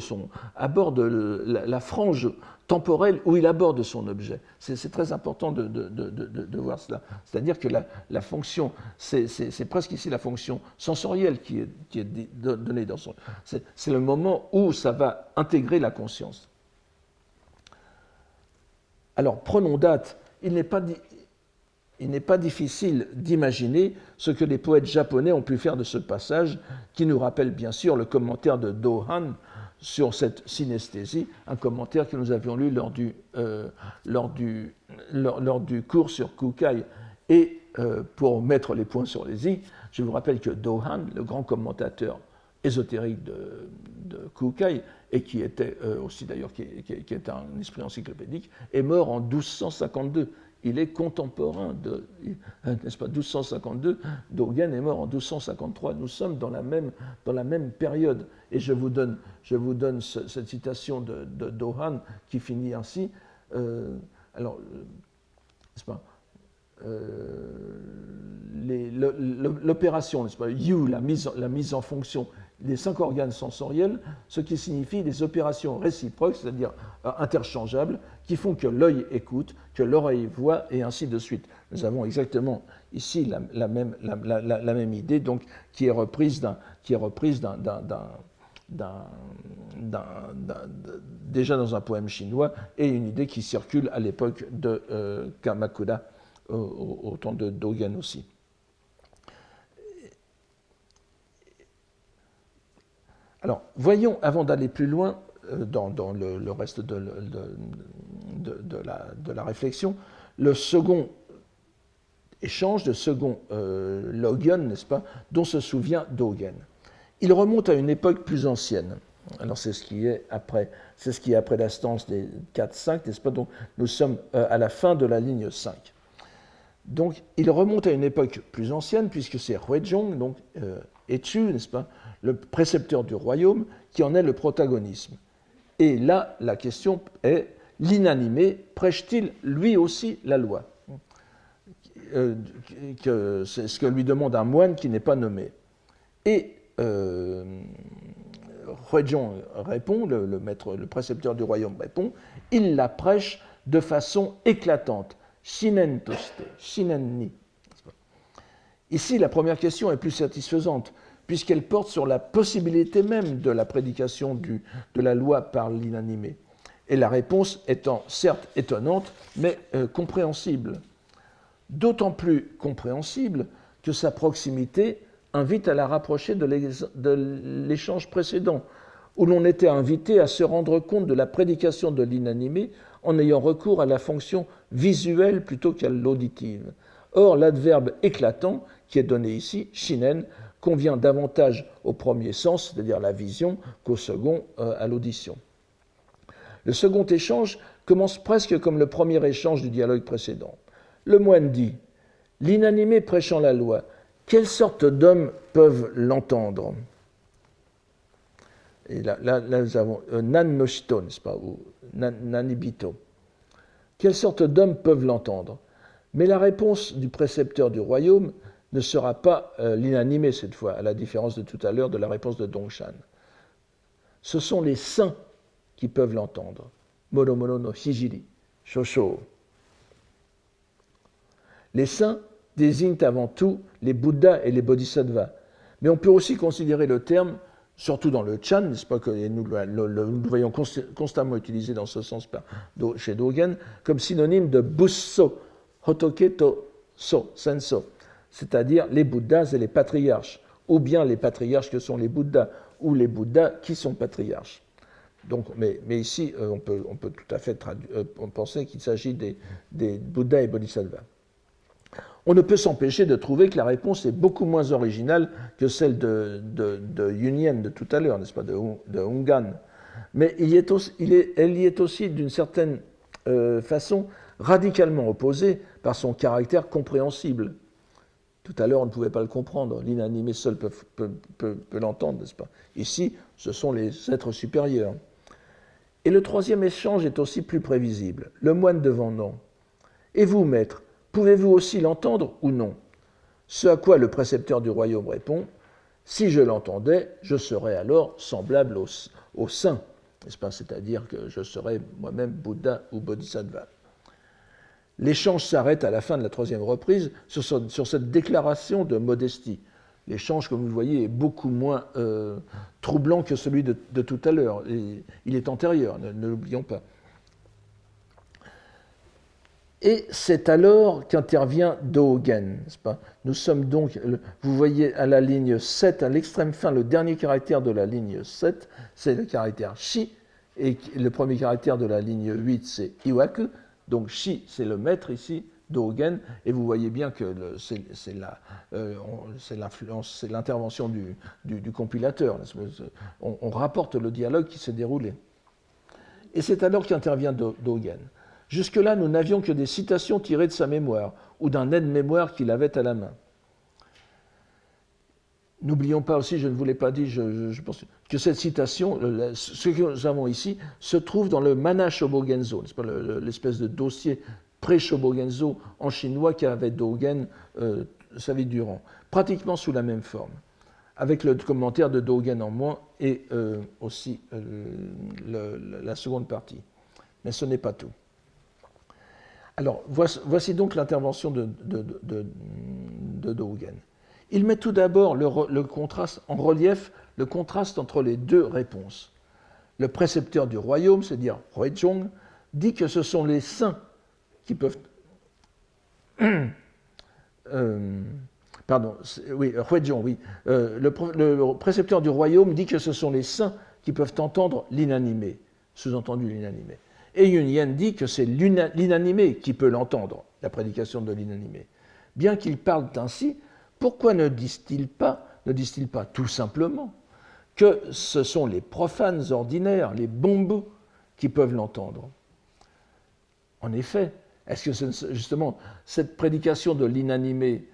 la frange temporelle où il aborde son objet. C'est très important de voir cela. C'est-à-dire que la fonction, c'est presque ici la fonction sensorielle qui est donnée dans son... C'est le moment où ça va intégrer la conscience. Alors, prenons date. Il n'est pas difficile d'imaginer ce que les poètes japonais ont pu faire de ce passage, qui nous rappelle bien sûr le commentaire de Dohan sur cette synesthésie, un commentaire que nous avions lu lors du cours sur Kukai. Et pour mettre les points sur les i, je vous rappelle que Dohan, le grand commentateur ésotérique de Kukai, et qui était aussi d'ailleurs qui est un esprit encyclopédique, est mort en 1252. Il est contemporain n'est-ce pas, 1252, Dogen est mort en 1253. Nous sommes dans la même période. Et je vous donne cette citation de Dohan qui finit ainsi. Alors, n'est-ce pas, l'opération, n'est-ce pas, Yu, la mise en fonction des 5 organes sensoriels, ce qui signifie des opérations réciproques, c'est-à-dire interchangeables, qui font que l'œil écoute, que l'oreille voit, et ainsi de suite. Nous avons exactement ici la même idée, donc, qui est reprise déjà dans un poème chinois, et une idée qui circule à l'époque de Kamakura, au temps de Dogen aussi. Alors, voyons, avant d'aller plus loin dans le reste de la réflexion, le second échange, le second logyon, n'est-ce pas, dont se souvient Dogen. Il remonte à une époque plus ancienne. Alors, c'est ce qui est après la stance des 4-5, n'est-ce pas? Donc, nous sommes à la fin de la ligne 5. Donc, il remonte à une époque plus ancienne, puisque c'est Huizhong, donc Echu, n'est-ce pas, le précepteur du royaume, qui en est le protagonisme. Et là, la question est, l'inanimé prêche-t-il lui aussi la loi? C'est ce que lui demande un moine qui n'est pas nommé. Et Huizhong répond, le précepteur du royaume répond, il la prêche de façon éclatante. Shinen toshite, shinen ni. Ici, la première question est plus satisfaisante, puisqu'elle porte sur la possibilité même de la prédication de la loi par l'inanimé. Et la réponse étant certes étonnante, mais compréhensible. D'autant plus compréhensible que sa proximité invite à la rapprocher de l'échange précédent, où l'on était invité à se rendre compte de la prédication de l'inanimé en ayant recours à la fonction visuelle plutôt qu'à l'auditive. Or, l'adverbe éclatant, qui est donné ici, shinen, convient davantage au premier sens, c'est-à-dire la vision, qu'au second, à l'audition. Le second échange commence presque comme le premier échange du dialogue précédent. Le moine dit « L'inanimé prêchant la loi, quelle sorte d'hommes peuvent l'entendre ?» Et là, nous avons Nan Noshito, n'est-ce pas, ou Nanibito. Quelle sorte d'hommes peuvent l'entendre? Mais la réponse du précepteur du royaume ne sera pas l'inanimé cette fois, à la différence de tout à l'heure de la réponse de Dongshan. Ce sont les saints qui peuvent l'entendre. Mono no hijiri, shosho. Les saints désignent avant tout les Bouddhas et les Bodhisattvas, mais on peut aussi considérer le terme, surtout dans le Chan, n'est-ce pas, que nous le voyons constamment utilisé dans ce sens chez Dogen, comme synonyme de Busso, Hotoke to So, Senso, c'est-à-dire les Bouddhas et les patriarches, ou bien les patriarches que sont les Bouddhas, ou les Bouddhas qui sont patriarches. Donc, mais ici, on peut tout à fait penser qu'il s'agit des Bouddhas et Bodhisattvas. On ne peut s'empêcher de trouver que la réponse est beaucoup moins originale que celle de Yunyen de tout à l'heure, n'est-ce pas, de Hungan. Mais elle y est aussi d'une certaine façon radicalement opposée par son caractère compréhensible. Tout à l'heure, on ne pouvait pas le comprendre. L'inanimé seul peut l'entendre, n'est-ce pas? Ici, ce sont les êtres supérieurs. Et le troisième échange est aussi plus prévisible. Le moine demandant « Et vous, maître, pouvez-vous aussi l'entendre ou non ?» Ce à quoi le précepteur du royaume répond « Si je l'entendais, je serais alors semblable au saint, n'est-ce pas? C'est-à-dire que je serais moi-même Bouddha ou Bodhisattva. » L'échange s'arrête à la fin de la troisième reprise sur cette déclaration de modestie. L'échange, comme vous le voyez, est beaucoup moins troublant que celui de tout à l'heure. Il est antérieur, ne l'oublions pas. Et c'est alors qu'intervient Dogen, n'est-ce pas? Nous sommes donc, vous voyez à la ligne 7, à l'extrême fin, le dernier caractère de la ligne 7, c'est le caractère Shi, et le premier caractère de la ligne 8, c'est Iwaku. Donc Shi, c'est le maître ici, Dogen, et vous voyez bien que c'est l'intervention du compilateur. On rapporte le dialogue qui s'est déroulé. Et c'est alors qu'intervient Dogen. Jusque-là, nous n'avions que des citations tirées de sa mémoire ou d'un aide-mémoire qu'il avait à la main. N'oublions pas aussi, je ne vous l'ai pas dit, je pense que cette citation, ce que nous avons ici, se trouve dans le Mana Shobogenzo, n'est-ce pas, l'espèce de dossier pré-Shobogenzo en chinois qu'avait Dogen sa vie durant, pratiquement sous la même forme, avec le commentaire de Dogen en moins et aussi la seconde partie. Mais ce n'est pas tout. Alors, voici donc l'intervention de Dogen. Il met tout d'abord le contraste en relief, le contraste entre les deux réponses. Le précepteur du royaume, c'est-à-dire Huizhong, dit que ce sont les saints qui peuvent... Huizhong, oui. Le précepteur du royaume dit que ce sont les saints qui peuvent entendre l'inanimé, sous-entendu l'inanimé. Et Yunyen dit que c'est l'inanimé qui peut l'entendre, la prédication de l'inanimé. Bien qu'ils parlent ainsi, pourquoi ne disent-ils pas tout simplement que ce sont les profanes ordinaires, les bombous, qui peuvent l'entendre? En effet, est-ce que justement cette prédication de l'inanimé,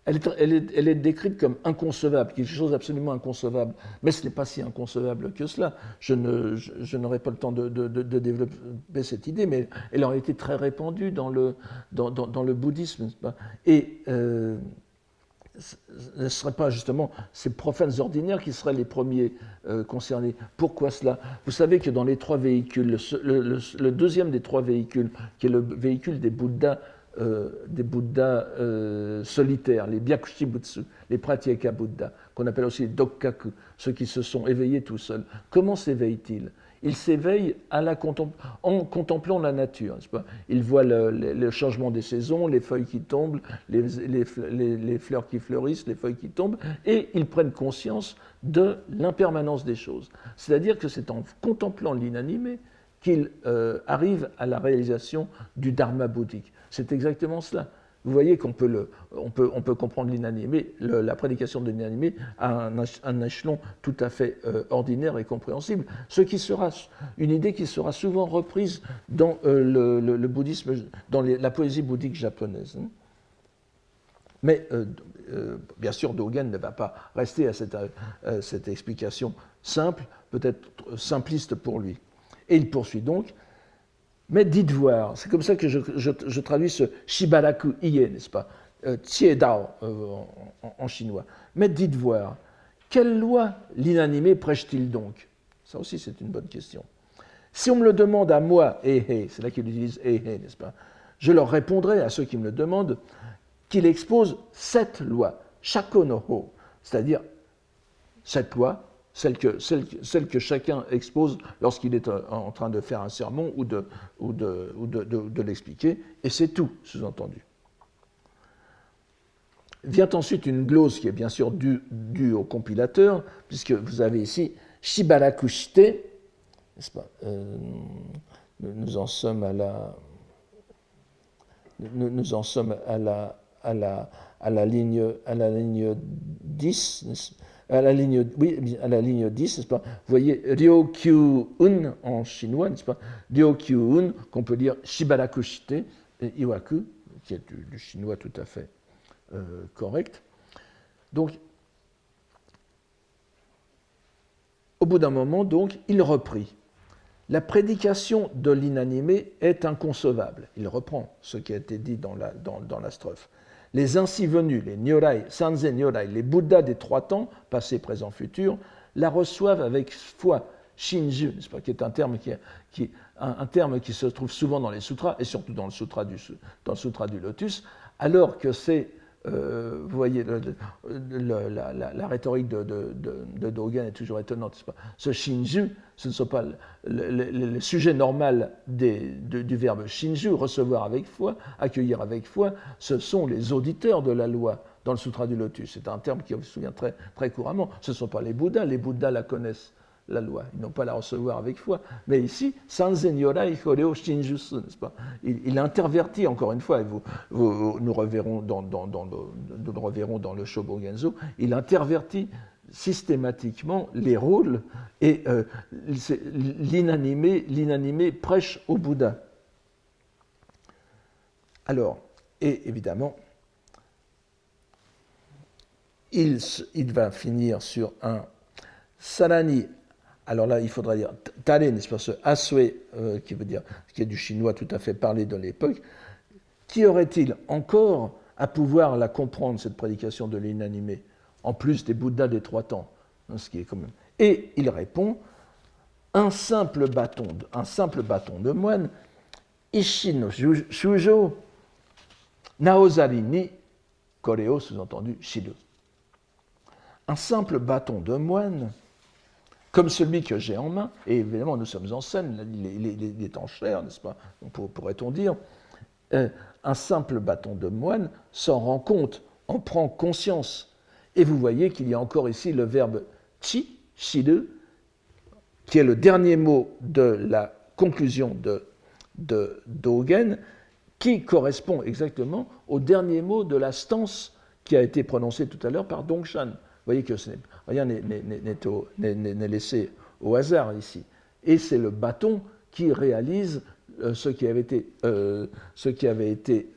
elle est décrite comme inconcevable, quelque chose d'absolument inconcevable, mais ce n'est pas si inconcevable que cela. Je n'aurai pas le temps de développer cette idée, mais elle aurait été très répandue dans le bouddhisme, n'est-ce pas? Et ce ne seraient pas justement ces profanes ordinaires qui seraient les premiers concernés. Pourquoi cela? Vous savez que dans les trois véhicules, le deuxième des trois véhicules, qui est le véhicule des Bouddhas solitaires, les Byakushibutsu, les Pratyeka Bouddhas, qu'on appelle aussi les Dokkaku, ceux qui se sont éveillés tout seuls. Comment s'éveillent-ils? Ils s'éveillent en contemplant la nature, n'est-ce pas? Ils voient le changement des saisons, les feuilles qui tombent, les fleurs qui fleurissent, les feuilles qui tombent, et ils prennent conscience de l'impermanence des choses. C'est-à-dire que c'est en contemplant l'inanimé qu'ils arrivent à la réalisation du dharma bouddhique. C'est exactement cela. vous voyez qu'on peut, on peut comprendre l'inanimé, la prédication de l'inanimé à un échelon tout à fait ordinaire et compréhensible, ce qui sera une idée qui sera souvent reprise dans le bouddhisme, dans la poésie bouddhique japonaise. Mais bien sûr, Dogen ne va pas rester à cette explication simple, peut-être simpliste pour lui. Et il poursuit donc. Mais dites voir, c'est comme ça que je traduis ce Shibaraku Iye, n'est-ce pas, Tie Dao en chinois. Mais dites voir, quelle loi l'inanimé prêche-t-il donc? Ça aussi, c'est une bonne question. Si on me le demande à moi, c'est là qu'il utilise n'est-ce pas, je leur répondrai à ceux qui me le demandent qu'il expose 7 lois, Shako no Ho, c'est-à-dire 7 lois, celle que chacun expose lorsqu'il est en train de faire un sermon ou de l'expliquer, et c'est tout, sous-entendu. Vient ensuite une glose qui est bien sûr due au compilateur, puisque vous avez ici Shibaraku shite, n'est-ce pas, nous en sommes à la ligne 10, à la ligne 10, n'est-ce pas? Vous voyez Ryokyu-un en chinois, n'est-ce pas? Ryokyu-un, qu'on peut dire Shibaraku shite, et Iwaku, qui est du chinois tout à fait correct. Donc, au bout d'un moment, donc, il reprit. La prédication de l'inanimé est inconcevable. Il reprend ce qui a été dit dans la strophe. Les ainsi venus, les Nyorai, Sanzen Nyorai, les Bouddhas des 3 temps, passé, présent, futur, la reçoivent avec foi, Shinju, n'est-ce pas, qui est un terme qui se trouve souvent dans les sutras, et surtout dans le sutra du lotus, alors que c'est, vous voyez, la rhétorique de Dogen est toujours étonnante, n'est-ce pas? Ce Shinju, ce ne sont pas le sujet normal du verbe Shinju, recevoir avec foi, accueillir avec foi, ce sont les auditeurs de la loi dans le Sutra du Lotus. C'est un terme qui se souvient très, très couramment. Ce ne sont pas les Bouddhas la connaissent, la loi. Ils n'ont pas à la recevoir avec foi. Mais ici, Sanzen Yorai Horeo Shinjusu, n'est-ce pas? Il intervertit, encore une fois, et nous reverrons dans le Shobogenzo, il intervertit systématiquement les rôles et l'inanimé prêche au Bouddha. Alors, et évidemment, il va finir sur un sarani. Alors là, il faudra dire tare, n'est-ce pas, ce asue, qui est du chinois tout à fait parlé de l'époque. Qui aurait-il encore à pouvoir la comprendre, cette prédication de l'inanimé, en plus des Bouddhas des 3 temps, ce qui est quand même. Et il répond un simple bâton de moine, Ishi no shujo, naozari ni koreo, sous-entendu shiru. Un simple bâton de moine, comme celui que j'ai en main, et évidemment nous sommes en scène, il est en chair, n'est-ce pas, pourrait-on dire, un simple bâton de moine s'en rend compte, en prend conscience. Et vous voyez qu'il y a encore ici le verbe chi, shiru, qui est le dernier mot de la conclusion de Dogen, qui correspond exactement au dernier mot de la stance qui a été prononcée tout à l'heure par Dongshan. Vous voyez que rien n'est laissé au hasard ici. Et c'est le bâton qui réalise ce qui avait été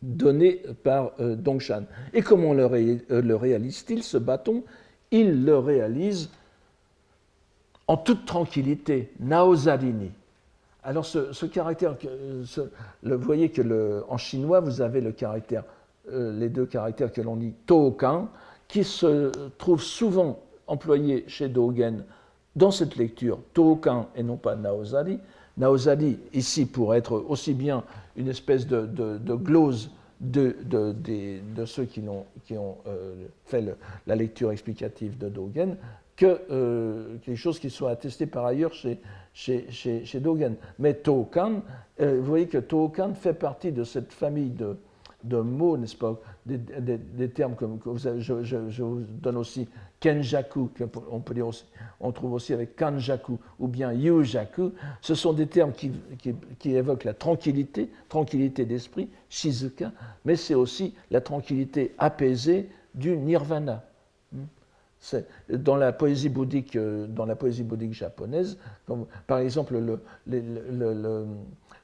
donné par Dongshan. Et comment le réalise-t-il, ce bâton? Il le réalise en toute tranquillité, naozarini. Alors ce caractère, vous voyez que en chinois, vous avez les 2 caractères que l'on dit tokan, qui se trouvent souvent employés chez Dogen dans cette lecture, tokan et non pas naozari. Naozari, ici, pourrait être aussi bien une espèce de glose de ceux qui ont fait la lecture explicative de Dogen, que quelque chose qui soit attesté par ailleurs chez Dogen. Mais Tokan, vous voyez que Tokan fait partie de cette famille de mots, n'est-ce pas, des termes comme je vous donne aussi kenjaku, on trouve aussi avec kanjaku ou bien yujaku. Ce sont des termes qui évoquent la tranquillité d'esprit, shizuka, mais c'est aussi la tranquillité apaisée du nirvana. Dans la poésie bouddhique japonaise, par exemple,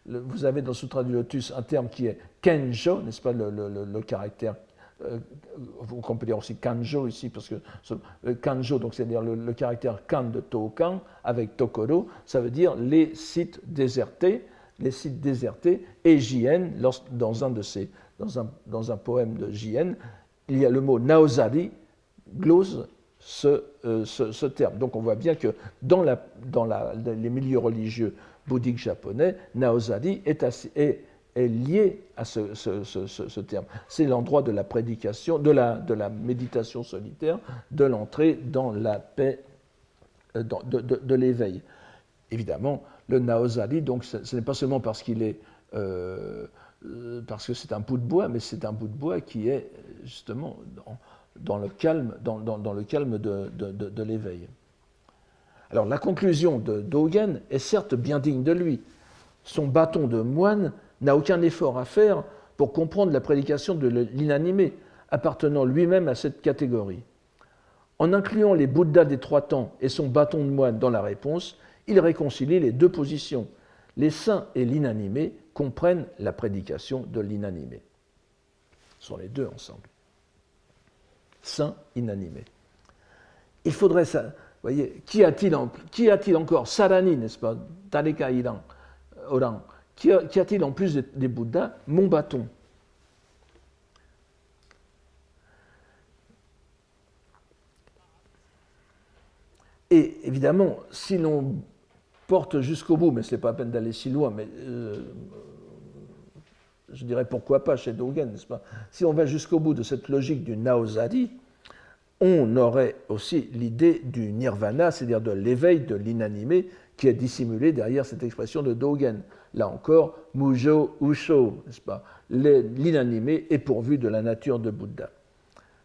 vous avez dans le Sutra du Lotus un terme qui est kenjo, n'est-ce pas, le caractère, qu'on peut dire aussi kanjo ici, parce que kanjo, donc c'est-à-dire le caractère kan de Tokan avec Tokoro, ça veut dire les sites désertés, et Jien, dans un poème de Jien, il y a le mot naozari, glose ce terme. Donc on voit bien que dans les milieux religieux bouddhiques japonais, naozari est lié à ce terme. C'est l'endroit de la prédication, de la méditation solitaire, de l'entrée dans la paix, de l'éveil. Évidemment, le naozari, donc, ce n'est pas seulement parce qu'il est parce que c'est un bout de bois, mais c'est un bout de bois qui est justement dans le calme, dans le calme de l'éveil. Alors la conclusion de Dogen est certes bien digne de lui. Son bâton de moine n'a aucun effort à faire pour comprendre la prédication de l'inanimé, appartenant lui-même à cette catégorie. En incluant les Bouddhas des trois temps et son bâton de moine dans la réponse, il réconcilie les deux positions. Les saints et l'inanimé comprennent la prédication de l'inanimé. Ce sont les deux ensemble. Saint, inanimé. Il faudrait ça. Vous voyez, qu'y a-t-il encore Sarani, n'est-ce pas, Tareka Iran, Oran. Qu'y a-t-il en plus des Bouddhas? Mon bâton. Et évidemment, si l'on porte jusqu'au bout, mais ce n'est pas la peine d'aller si loin, mais je dirais pourquoi pas chez Dogen, n'est-ce pas? Si on va jusqu'au bout de cette logique du naozari, on aurait aussi l'idée du nirvana, c'est-à-dire de l'éveil de l'inanimé, qui est dissimulé derrière cette expression de Dogen. Là encore, mujo usho, n'est-ce pas? L'inanimé est pourvu de la nature de Bouddha.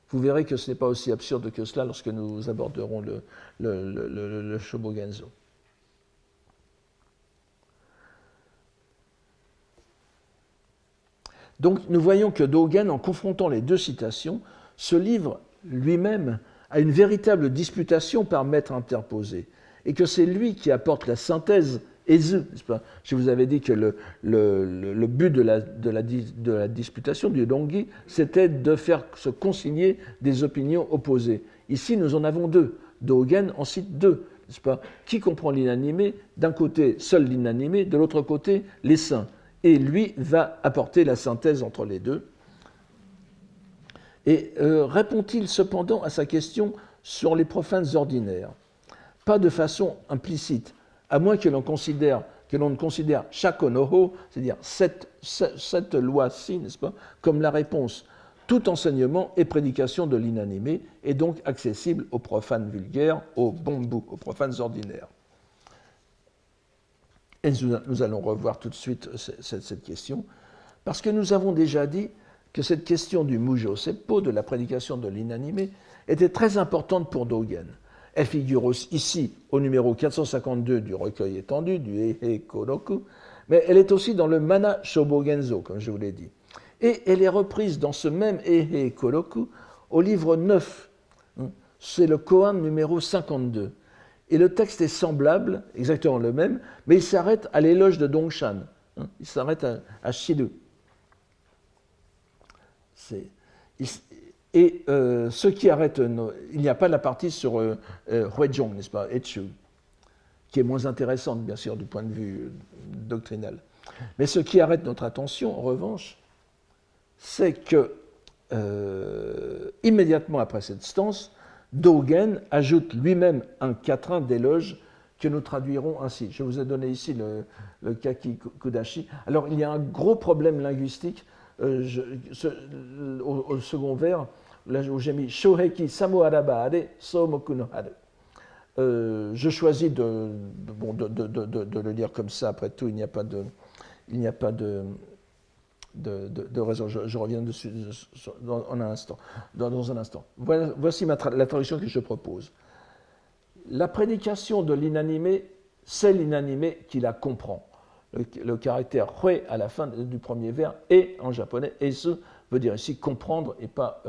Vous verrez que ce n'est pas aussi absurde que cela lorsque nous aborderons le Shobogenzo. Donc nous voyons que Dogen, en confrontant les deux citations, se livre lui-même à une véritable disputation par maître interposé, et que c'est lui qui apporte la synthèse Ezu, n'est-ce pas? Je vous avais dit que le but de la disputation, du dongi, c'était de faire se concilier des opinions opposées. Ici, nous en avons deux. Dogen en cite deux, n'est-ce pas? Qui comprend l'inanimé? D'un côté, seul l'inanimé, de l'autre côté, les saints. Et lui va apporter la synthèse entre les deux. Et répond-il cependant à sa question sur les profanes ordinaires? Pas de façon implicite, à moins que l'on ne considère shakonoho, c'est-à-dire cette loi-ci, n'est-ce pas, comme la réponse. Tout enseignement et prédication de l'inanimé est donc accessible aux profanes vulgaires, aux bonbous, aux profanes ordinaires. Et nous allons revoir tout de suite cette question, parce que nous avons déjà dit que cette question du mujo seppo, de la prédication de l'inanimé, était très importante pour Dogen. Elle figure aussi ici au numéro 452 du recueil étendu, du Eihei Koroku, mais elle est aussi dans le Mana Shobogenzo, comme je vous l'ai dit. Et elle est reprise dans ce même Eihei Koroku au livre 9. C'est le koan numéro 52. Et le texte est semblable, exactement le même, mais il s'arrête à l'éloge de Dongshan. Il s'arrête à Shiru. Et ce qui arrête, il n'y a pas la partie sur Huizhong, n'est-ce pas, Echu, qui est moins intéressante, bien sûr, du point de vue doctrinal. Mais ce qui arrête notre attention, en revanche, c'est que, immédiatement après cette stance, Dogen ajoute lui-même un quatrain d'éloge que nous traduirons ainsi. Je vous ai donné ici le Kaki Kudashi. Alors, il y a un gros problème linguistique au second vers, là où j'ai mis Shoheki Samuaraba Are Somoku no Haru. Je choisis de le lire comme ça. Après tout, il n'y a pas de raison. Je reviens dessus dans un instant. Voici la traduction que je propose. La prédication de l'inanimé, c'est l'inanimé qui la comprend. Le caractère hue à la fin du premier vers est en japonais, et ce veut dire ici comprendre et pas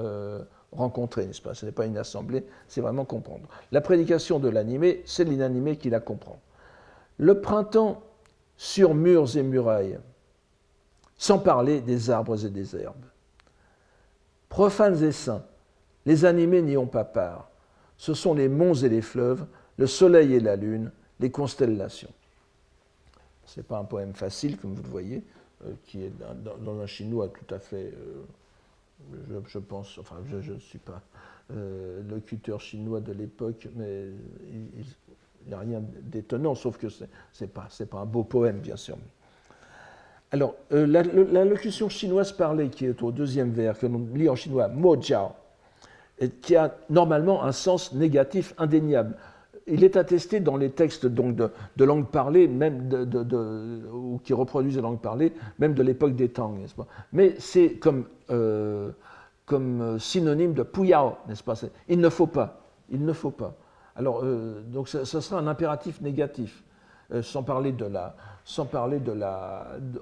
rencontrer, n'est-ce pas? Ce n'est pas une assemblée, c'est vraiment comprendre. La prédication de l'animé, c'est l'inanimé qui la comprend. Le printemps sur murs et murailles, sans parler des arbres et des herbes. Profanes et saints, les animés n'y ont pas part. Ce sont les monts et les fleuves, le soleil et la lune, les constellations. Ce n'est pas un poème facile, comme vous le voyez, qui est dans un chinois tout à fait, je pense, enfin je ne suis pas locuteur chinois de l'époque, mais il n'y a rien d'étonnant, sauf que ce n'est pas un beau poème, bien sûr. Alors, la locution chinoise parlée, qui est au deuxième vers, que l'on lit en chinois, mo jiao, qui a normalement un sens négatif indéniable. Il est attesté dans les textes donc, de langue parlée, même ou qui reproduisent la langue parlée, même de l'époque des Tang, n'est-ce pas? Mais c'est comme synonyme de puyao, n'est-ce pas? Il ne faut pas. Il ne faut pas. Alors, donc, ce sera un impératif négatif. Sans parler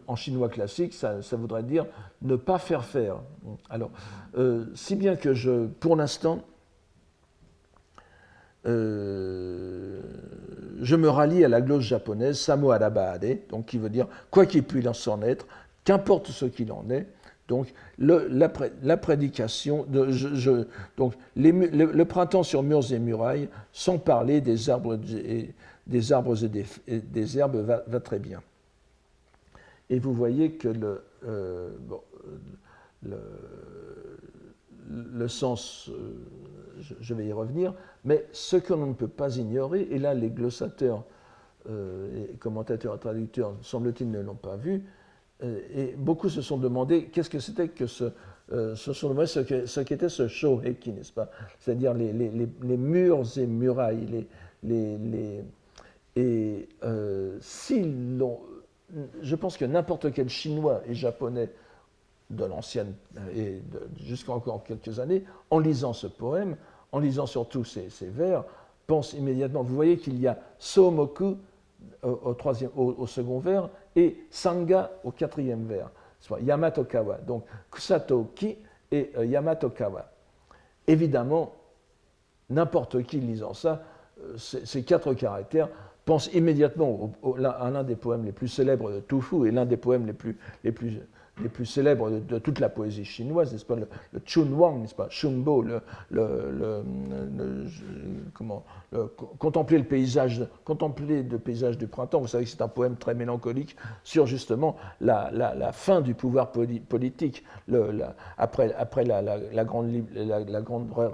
en chinois classique, ça voudrait dire ne pas faire faire. Alors, si bien que pour l'instant, je me rallie à la glosse japonaise, Samo Arabade, donc qui veut dire quoi qu'il puisse en être, qu'importe ce qu'il en est. Donc, la prédication, donc le printemps sur murs et murailles, sans parler des arbres et des herbes va très bien. Et vous voyez que le sens, je vais y revenir, mais ce que l'on ne peut pas ignorer, et là les glossateurs et commentateurs et traducteurs, semble-t-il, ne l'ont pas vu, et beaucoup se sont demandé qu'est-ce que c'était que ce qu'était ce shoheki, n'est-ce pas? C'est-à-dire les murs et murailles, je pense que n'importe quel Chinois et Japonais de l'ancienne et jusqu'à encore quelques années, en lisant ce poème, en lisant surtout ces vers, pense immédiatement. Vous voyez qu'il y a Somoku au second vers et Sanga au quatrième vers, soit Yamatokawa. Donc Kusatoki et Yamatokawa. Évidemment, n'importe qui lisant ça, ces quatre caractères pense immédiatement à l'un des poèmes les plus célèbres de Tu Fu et l'un des poèmes les plus célèbres de toute la poésie chinoise, n'est-ce pas, le Chunwang, n'est-ce pas, Shunbo, contempler le paysage du printemps. Vous savez que c'est un poème très mélancolique sur justement la fin du pouvoir politique, après la grande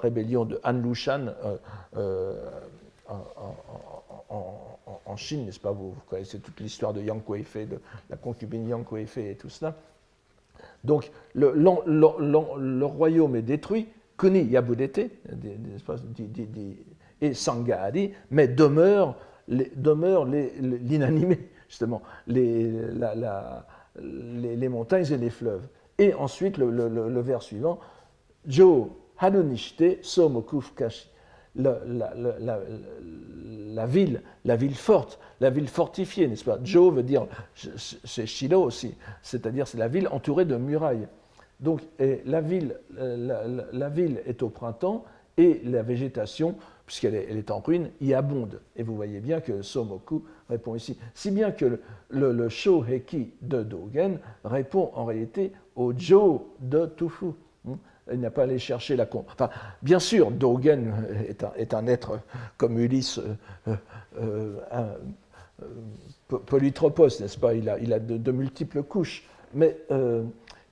rébellion de Han Lushan en Chine, n'est-ce pas? Vous connaissez toute l'histoire de Yang Kuei-fei, de la concubine Yang Kuei-fei et tout cela. Donc, le royaume est détruit, Kuni Yabudete, et Sangha-adi, mais demeure l'inanimé, justement, les montagnes et les fleuves. Et ensuite, le vers suivant, Jo Hanunishite Somoku Fukashi. La ville forte, la ville fortifiée, n'est-ce pas? Jo veut dire, c'est Shiro aussi, c'est-à-dire c'est la ville entourée de murailles. Donc la ville est au printemps et la végétation, puisqu'elle est en ruine, y abonde. Et vous voyez bien que Somoku répond ici. Si bien que le Shoheki de Dogen répond en réalité au Jo de Tu Fu. Il n'a pas allé chercher la... Enfin, bien sûr, Dogen est un être comme Ulysse, polytropos, n'est-ce pas? Il a de multiples couches. Mais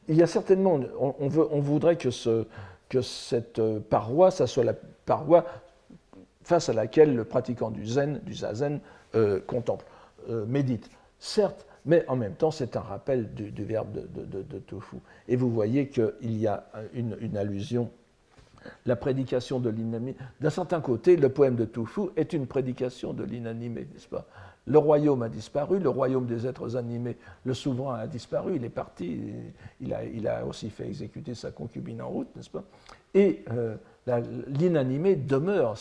il y a certainement... On voudrait que cette paroi, ça soit la paroi face à laquelle le pratiquant du zazen, contemple, médite. Certes, mais en même temps, c'est un rappel du verbe de tofu. Et vous voyez qu'il y a une allusion, la prédication de l'inanimé. D'un certain côté, le poème de Tofu est une prédication de l'inanimé, n'est-ce pas? Le royaume a disparu, le royaume des êtres animés, le souverain a disparu, il est parti, il a aussi fait exécuter sa concubine en route, n'est-ce pas? Et l'inanimé demeure.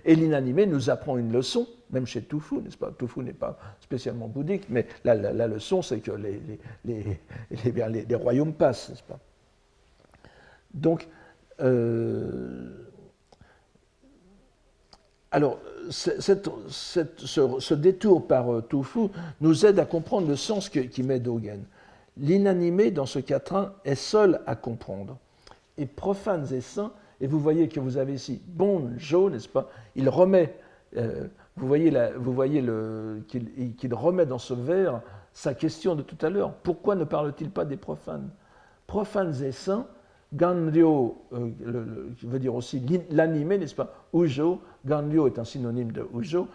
Et l'inanimé nous apprend une leçon, même chez Tufu, n'est-ce pas? Tufu n'est pas spécialement bouddhique, mais la leçon, c'est que les royaumes passent, n'est-ce pas? Donc, alors, ce détour par Tufu nous aide à comprendre le sens qui met Dogen. L'inanimé, dans ce quatrain, est seul à comprendre. Et profanes et saints, et vous voyez que vous avez ici Bonjo, n'est-ce pas? Il remet, vous voyez qu'il remet dans ce vers sa question de tout à l'heure. Pourquoi ne parle-t-il pas des profanes? Profanes et saints, Ganryo veut dire aussi l'animé, n'est-ce pas? Ujo, Ganryo est un synonyme de Ujo,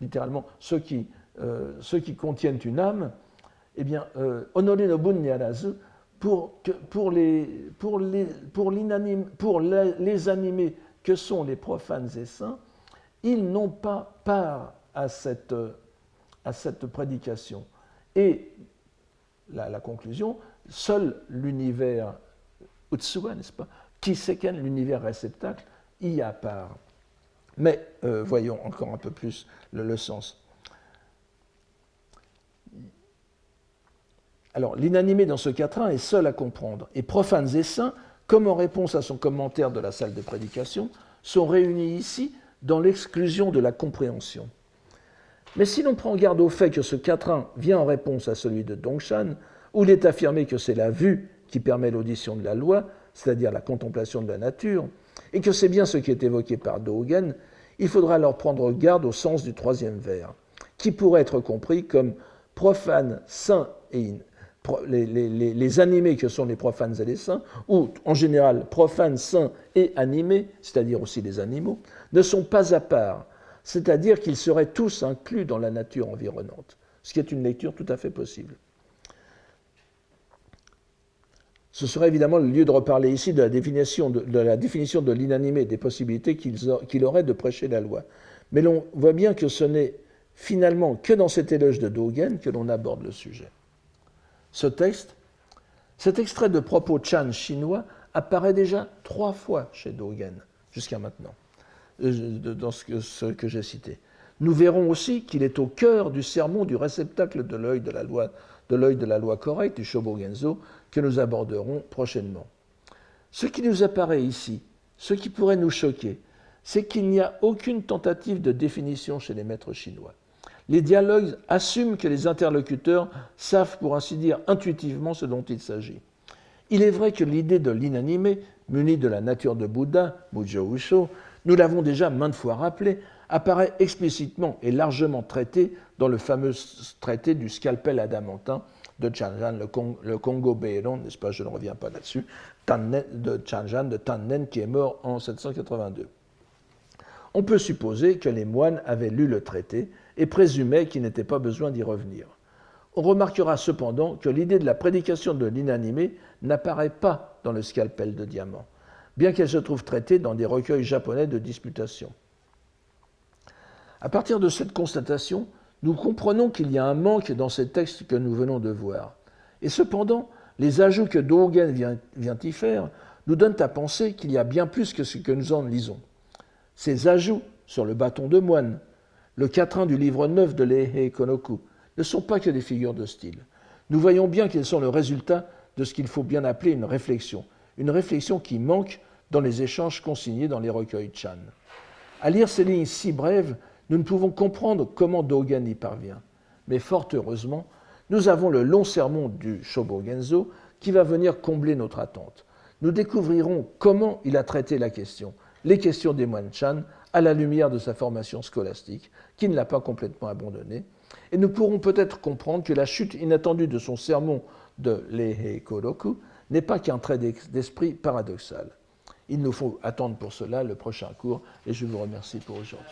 littéralement ceux qui contiennent une âme. Eh bien, Honore no Bun Nyarazu, pour les animés que sont les profanes et saints, ils n'ont pas part à cette prédication. Et la conclusion, seul l'univers Utsuwa, n'est-ce pas, Kiseken, l'univers réceptacle, y a part. Mais voyons encore un peu plus le sens. Alors, l'inanimé dans ce quatrain est seul à comprendre, et profanes et saints, comme en réponse à son commentaire de la salle de prédication, sont réunis ici dans l'exclusion de la compréhension. Mais si l'on prend garde au fait que ce quatrain vient en réponse à celui de Dongshan, où il est affirmé que c'est la vue qui permet l'audition de la loi, c'est-à-dire la contemplation de la nature, et que c'est bien ce qui est évoqué par Dogen, il faudra alors prendre garde au sens du troisième vers, qui pourrait être compris comme profanes, saints et les animés que sont les profanes et les saints, ou en général profanes, saints et animés, c'est-à-dire aussi les animaux, ne sont pas à part, c'est-à-dire qu'ils seraient tous inclus dans la nature environnante, ce qui est une lecture tout à fait possible. Ce serait évidemment le lieu de reparler ici de la définition de l'inanimé, des possibilités qu'il aurait de prêcher la loi. Mais l'on voit bien que ce n'est finalement que dans cet éloge de Dogen que l'on aborde le sujet. Cet extrait de propos Chan chinois apparaît déjà 3 fois chez Dogen, jusqu'à maintenant, dans ce que j'ai cité. Nous verrons aussi qu'il est au cœur du sermon du réceptacle de l'œil de la loi correcte, du Shobogenzo, que nous aborderons prochainement. Ce qui nous apparaît ici, ce qui pourrait nous choquer, c'est qu'il n'y a aucune tentative de définition chez les maîtres chinois. Les dialogues assument que les interlocuteurs savent, pour ainsi dire, intuitivement ce dont il s'agit. Il est vrai que l'idée de l'inanimé, munie de la nature de Bouddha, Mujo Usho, nous l'avons déjà maintes fois rappelé, apparaît explicitement et largement traité dans le fameux traité du scalpel adamantin de Chanjan, le Kongo Beiron, n'est-ce pas, je ne reviens pas là-dessus, de Chanjan, de Tannen, qui est mort en 782. On peut supposer que les moines avaient lu le traité et présumaient qu'il n'était pas besoin d'y revenir. On remarquera cependant que l'idée de la prédication de l'inanimé n'apparaît pas dans le scalpel de diamant, bien qu'elle se trouve traitée dans des recueils japonais de disputation. À partir de cette constatation, nous comprenons qu'il y a un manque dans ces textes que nous venons de voir. Et cependant, les ajouts que Dogen vient y faire nous donnent à penser qu'il y a bien plus que ce que nous en lisons. Ces ajouts sur le bâton de moine, le quatrain du livre 9 de l'Eihei Konoku, ne sont pas que des figures de style. Nous voyons bien qu'ils sont le résultat de ce qu'il faut bien appeler une réflexion qui manque dans les échanges consignés dans les recueils Chan. À lire ces lignes si brèves, nous ne pouvons comprendre comment Dogen y parvient. Mais fort heureusement, nous avons le long sermon du Shobogenzo qui va venir combler notre attente. Nous découvrirons comment il a traité la question, les questions des moines Chan, à la lumière de sa formation scolastique, qui ne l'a pas complètement abandonnée, et nous pourrons peut-être comprendre que la chute inattendue de son sermon de l'Eihei Kodoku n'est pas qu'un trait d'esprit paradoxal. Il nous faut attendre pour cela le prochain cours, et je vous remercie pour aujourd'hui.